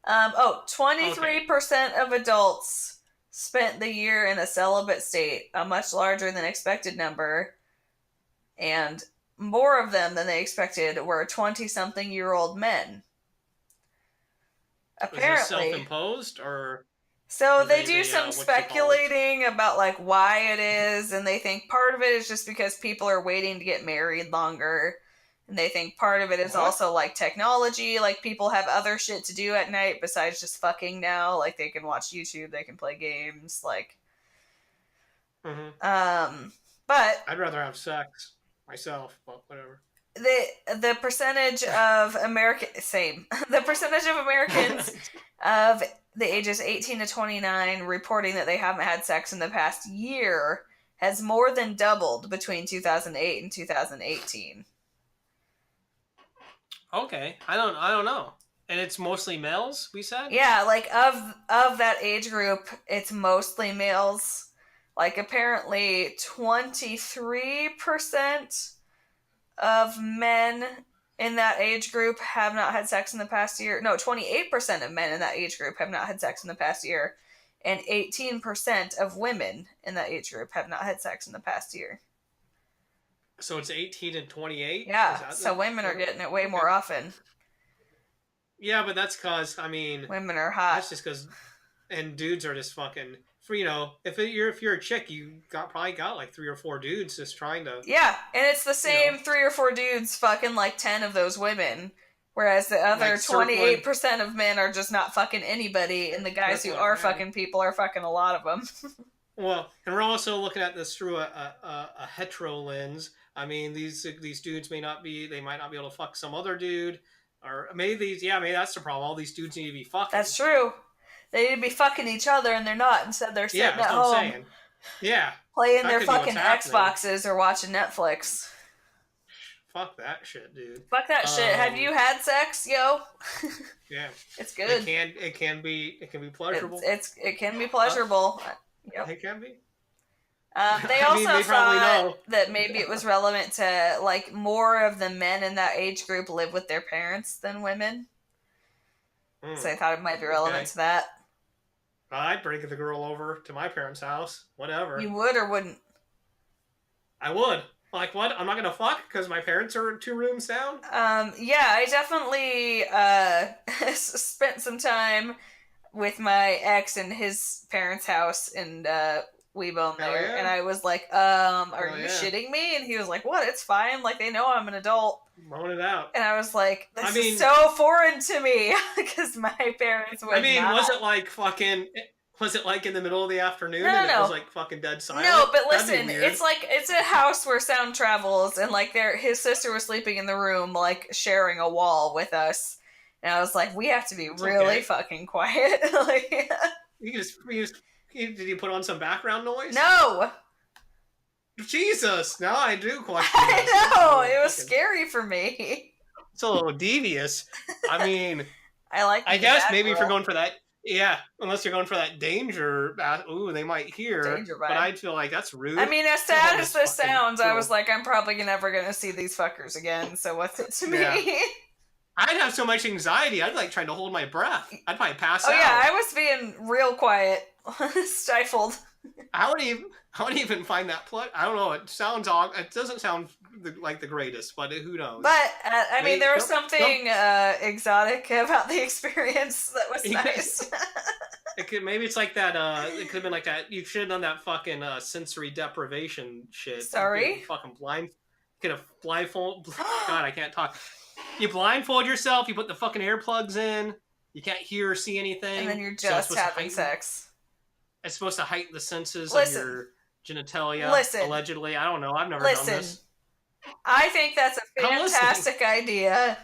23% of adults spent the year in a celibate state, a much larger than expected number. And more of them than they expected were 20-something-year-old men. Apparently. Is this self-imposed, or... So they do some speculating about like why it is, and they think part of it is just because people are waiting to get married longer, and they think part of it is also like technology, like people have other shit to do at night besides just fucking now, like they can watch YouTube, they can play games, like but I'd rather have sex myself, but whatever. The percentage of the percentage of Americans of the ages 18 to 29 reporting that they haven't had sex in the past year has more than doubled between 2008 and 2018. Okay, I don't know. And it's mostly males, we said? Yeah, like of that age group, it's mostly males. Like apparently 23% of men in that age group have not had sex in the past year. No, 28% of men in that age group have not had sex in the past year. And 18% of women in that age group have not had sex in the past year. So it's 18 and 28? Yeah, so women are getting it way more often. Yeah, but that's because, I mean... Women are hot. That's just because... And dudes are just fucking... if you're a chick, you probably got like 3 or 4 dudes just trying to... Yeah, and it's the same 3 or 4 dudes fucking like 10 of those women. Whereas the other like 28% of men are just not fucking anybody, and the guys who are fucking people are fucking a lot of them. Well, and we're also looking at this through a hetero lens. I mean, these dudes might not be able to fuck some other dude, or maybe maybe that's the problem. All these dudes need to be fucking. That's true. They need to be fucking each other, and they're not. Instead, they're sitting at that's home, what I'm saying. Yeah, playing their fucking Xboxes or watching Netflix. Fuck that shit, dude. Fuck that shit. Have you had sex, yo? Yeah, it's good. It can be pleasurable. It can be pleasurable. Yep. It can be. They also thought that maybe it was relevant to, like, more of the men in that age group live with their parents than women. So they thought it might be relevant to that. I'd bring the girl over to my parents' house. Whatever. You would or wouldn't? I would. Like, what? I'm not gonna fuck because my parents are 2 rooms down? Yeah, I definitely spent some time with my ex in his parents' house, and we boned there, and I was like, are you shitting me? And he was like, what? It's fine. Like, they know I'm an adult. Moan it out. And I was like, this is so foreign to me, because my parents would not. Was it like fucking... Was it like in the middle of the afternoon and it was like fucking dead silent? No, but listen, it's a house where sound travels, and like his sister was sleeping in the room, like sharing a wall with us. And I was like, we have to be really fucking quiet. Like, did you put on some background noise? No. Jesus, now I do question. I know, it was scary for me. It's a little devious. I mean, I guess maybe if you're going for that. Yeah, unless you're going for that danger, they might hear. Danger vibe. But I'd feel like that's rude. I mean, as sad as this sounds, I was like, I'm probably never going to see these fuckers again, so what's it to me? I'd have so much anxiety, I'd like trying to hold my breath. I'd probably pass out. Oh yeah, I was being real quiet. Stifled. I wouldn't even find that plug. I don't know, it sounds odd. It doesn't sound like the greatest, but who knows? But, I mean, there was something exotic about the experience that was nice. Maybe it's like that, it could have been like that, you should have done that fucking sensory deprivation shit. Sorry? Fucking blindfold. God, I can't talk. You blindfold yourself, you put the fucking earplugs in, you can't hear or see anything. And then you're just having sex. It's supposed to heighten the senses of your genitalia, allegedly. I don't know. I've never done this. I think that's a fantastic idea.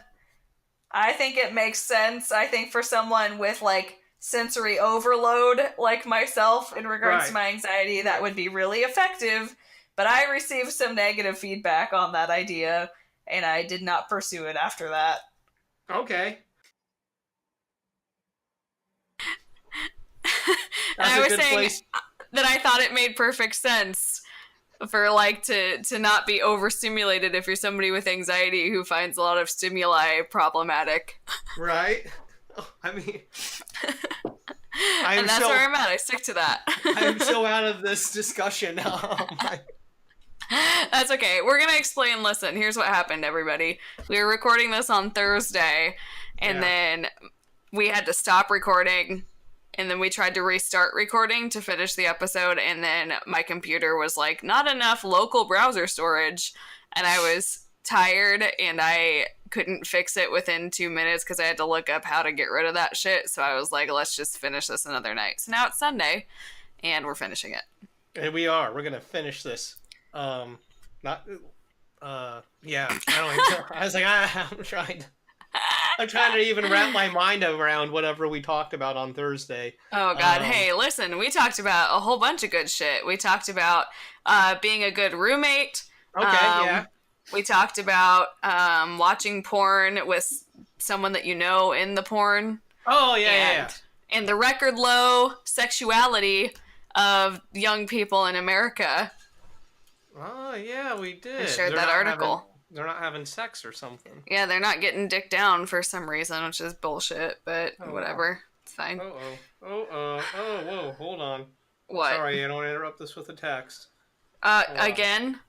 I think it makes sense. I think for someone with, like, sensory overload, like myself, in regards to my anxiety, that would be really effective. But I received some negative feedback on that idea, and I did not pursue it after that. Okay. And I was saying that I thought it made perfect sense for, like, to not be overstimulated if you're somebody with anxiety who finds a lot of stimuli problematic. Right? I mean... and that's where I'm at. I stick to that. I'm so out of this discussion now. That's okay. We're going to explain. Listen, here's what happened, everybody. We were recording this on Thursday, and then we had to stop recording. And then we tried to restart recording to finish the episode, and then my computer was like, not enough local browser storage, and I was tired, and I couldn't fix it within 2 minutes because I had to look up how to get rid of that shit, so I was like, let's just finish this another night. So now it's Sunday, and we're finishing it. And we are. We're gonna finish this. I don't even I was like, I'm trying to even wrap my mind around whatever we talked about on Thursday. Oh, God. Hey, listen, we talked about a whole bunch of good shit. We talked about being a good roommate. Okay, We talked about watching porn with someone that you know in the porn. Oh, yeah. And the record low sexuality of young people in America. Oh, yeah, we did. I shared that article. They're not having sex or something. Yeah, they're not getting dick down for some reason, which is bullshit, but whatever. It's fine. Whoa, hold on. What? Sorry, I don't want to interrupt this with a text. Again?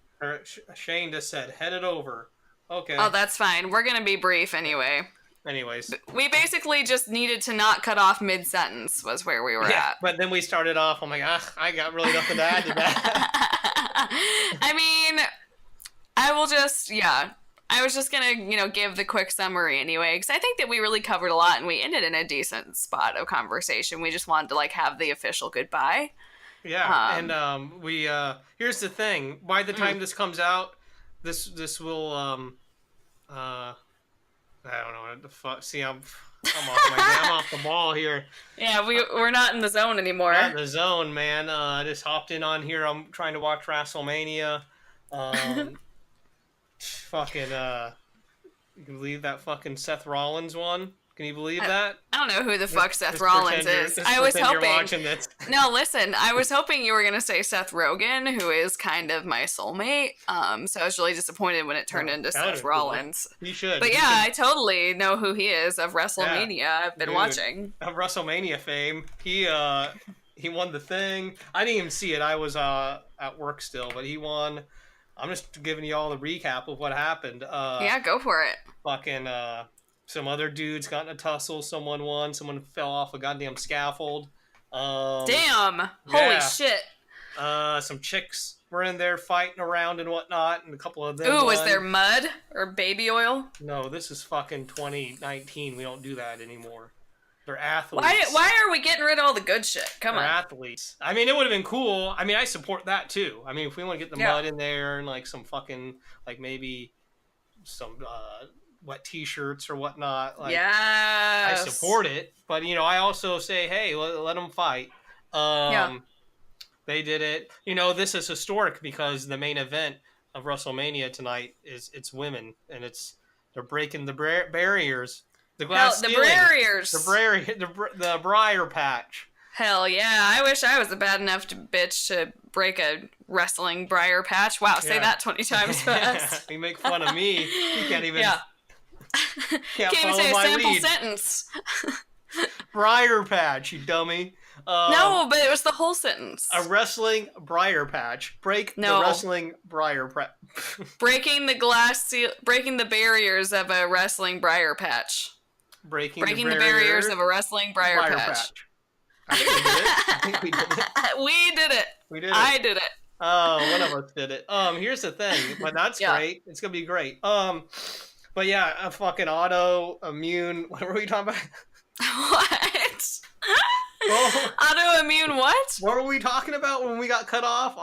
Shane just said, head it over. Okay. Oh, that's fine. We're going to be brief anyway. Anyways. We basically just needed to not cut off mid-sentence was where we were at. But then we started off, I'm like, I got really nothing to add to that. I mean... I was just gonna, give the quick summary anyway, because I think that we really covered a lot, and we ended in a decent spot of conversation. We just wanted to, like, have the official goodbye. Yeah, and we here's the thing. By the time this comes out, this will I don't know what the fuck. See, I'm off the ball here. Yeah, we're not in the zone anymore. Not in the zone, man. I just hopped in on here. I'm trying to watch WrestleMania. Fucking you can believe that fucking Seth Rollins one? Can you believe that? I don't know who the fuck Seth Rollins is. I was hoping. No, listen. I was hoping you were gonna say Seth Rogen, who is kind of my soulmate. So I was really disappointed when it turned into Seth Rollins. He should. But yeah, I totally know who he is of WrestleMania. Yeah. I've been watching. Of WrestleMania fame, he won the thing. I didn't even see it. I was at work still, but he won. I'm just giving you all the recap of what happened. Yeah, go for it. Fucking some other dudes got in a tussle. Someone won. Someone fell off a goddamn scaffold. Damn! Holy shit! Some chicks were in there fighting around and whatnot, and a couple of them. Ooh, was there mud or baby oil? No, this is fucking 2019. We don't do that anymore. They're athletes. Why are we getting rid of all the good shit? Come on. They're athletes. I mean, it would have been cool. I mean, I support that too. I mean, if we want to get the mud in there and like some fucking, like maybe some wet t-shirts or whatnot. Like, I support it. But, you know, I also say, hey, let them fight. They did it. You know, this is historic because the main event of WrestleMania tonight it's women. And they're breaking the barriers. The glass ceiling, barriers. The briar patch. Hell yeah. I wish I was a bad enough bitch to break a wrestling briar patch. Wow, say that 20 times fast. You make fun of me. You can't even... Yeah. Can't even say a sample sentence. Briar patch, you dummy. No, but it was the whole sentence. A wrestling briar patch. Break the wrestling briar patch. Breaking the barriers of a wrestling briar patch. Breaking the barriers of a wrestling briar patch. I think we did it. We did it. We did it. I did it. Oh, one of us did it. Here's the thing, but that's great. It's gonna be great. But yeah, a fucking autoimmune. What were we talking about? What? Autoimmune what? What were we talking about when we got cut off?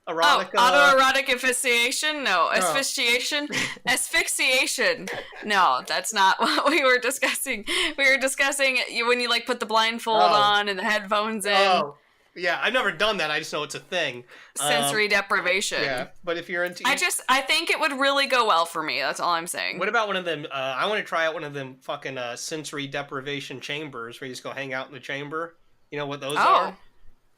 Autoerotic asphyxiation? No. Asphyxiation? Asphyxiation. No, that's not what we were discussing. We were discussing when you like put the blindfold on and the headphones in. Oh. Yeah, I've never done that. I just know it's a thing. Sensory deprivation. Yeah, but if you're into... I think it would really go well for me. That's all I'm saying. What about one of them... I want to try out one of them fucking sensory deprivation chambers where you just go hang out in the chamber. You know what those are?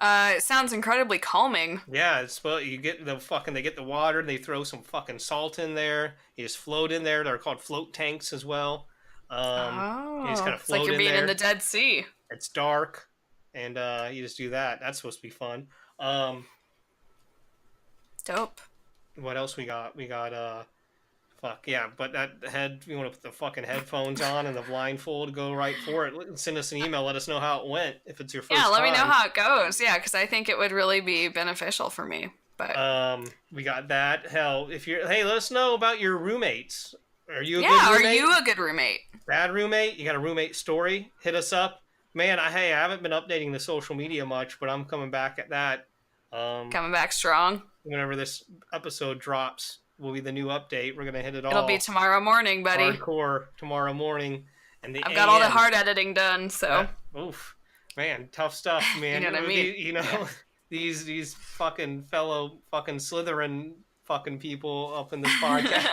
It sounds incredibly calming. Yeah, you get they get the water, they throw some fucking salt in there. You just float in there. They're called float tanks as well. You just kind of float like you're being in the Dead Sea. It's dark. And you just do that. That's supposed to be fun. Dope. What else we got? We got but that you want to put the fucking headphones on and the blindfold, go right for it. Send us an email, let us know how it went if it's your first time. Yeah, let me know how it goes. Yeah, because I think it would really be beneficial for me. But we got that. Hell, let us know about your roommates. Are you a good roommate? Are you a good roommate? Bad roommate? You got a roommate story? Hit us up. Man, I haven't been updating the social media much, but I'm coming back at that. Coming back strong. Whenever this episode drops, will be the new update. We're going to hit it all. It'll be tomorrow morning, buddy. Hardcore tomorrow morning. And I've got all the hard editing done, so. Oof. Man, tough stuff, man. You know what I mean? These fucking fellow fucking Slytherin fucking people up in this podcast.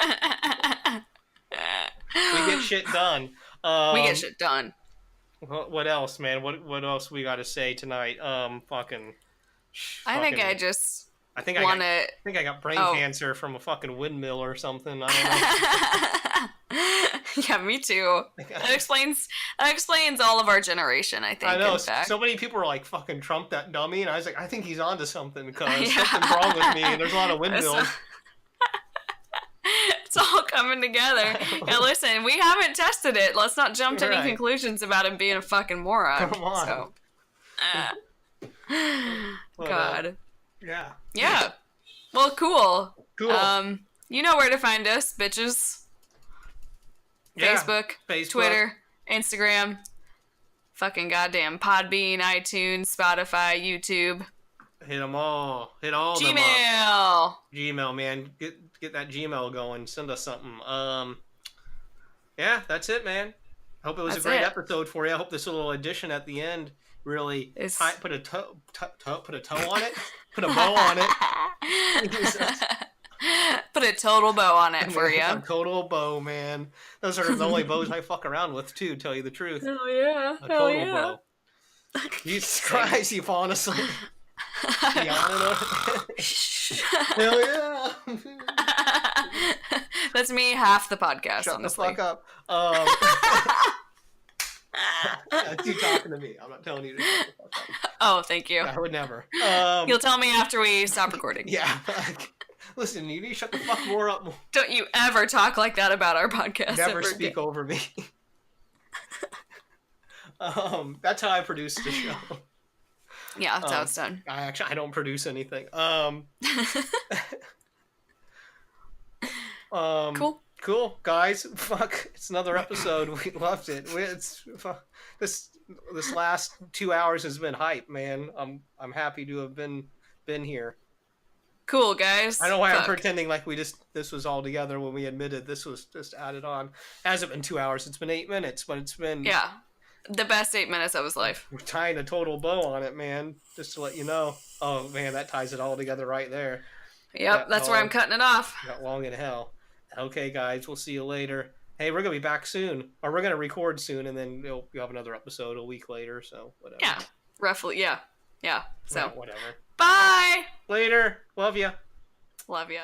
We get shit done. We get shit done. What else, man? What else we got to say tonight? I think I got brain cancer from a fucking windmill or something. I don't know. Yeah, me too. That explains all of our generation, I think. I know. In fact. So many people are like, fucking Trump that dummy. And I was like, I think he's onto something because something's wrong with me. And there's a lot of windmills. It's all coming together. Now listen, we haven't tested it. Let's not jump to any conclusions about him being a fucking moron. Come on. So, God. Yeah. Yeah. Well, cool. Cool. You know where to find us, bitches. Yeah. Facebook, Twitter, Instagram. fucking goddamn Podbean, iTunes, Spotify, YouTube. Hit them all. Hit all them up. Gmail. Gmail, man. Get that Gmail going. Send us something. Yeah, that's it, man. Hope it was a great episode for you. I hope this little addition at the end really put a toe on it. Put a bow on it. Put a total bow on it for you. A total bow, man. Those are the only bows I fuck around with, too, tell you the truth. Hell yeah. A total bow. Jesus Christ, you honestly. Hell yeah. That's me half the podcast, Shut honestly. the fuck up. That's you talking to me. I'm not telling you to shut the fuck up. Oh, thank you. I would never. You'll tell me after we stop recording. Yeah. Listen, you need to shut the fuck more up. Don't you ever talk like that about our podcast. Never speak over me. That's how I produce the show. Yeah, that's how it's done. I don't produce anything. Cool, guys. Fuck, it's another episode. We loved it. This last 2 hours has been hype, man. I'm happy to have been here. Cool, guys. I don't know why I'm pretending like this was all together when we admitted this was just added on. It hasn't been 2 hours. It's been 8 minutes, but it's been the best 8 minutes of his life. We're tying a total bow on it, man. Just to let you know. Oh man, that ties it all together right there. Yep, that's where I'm cutting it off. Got long in hell. Okay, guys, we'll see you later. Hey, we're gonna be back soon, or we're gonna record soon, and then you'll have another episode a week later. So whatever. Yeah, roughly. Yeah. So whatever. Bye. Later. Love ya. Love ya.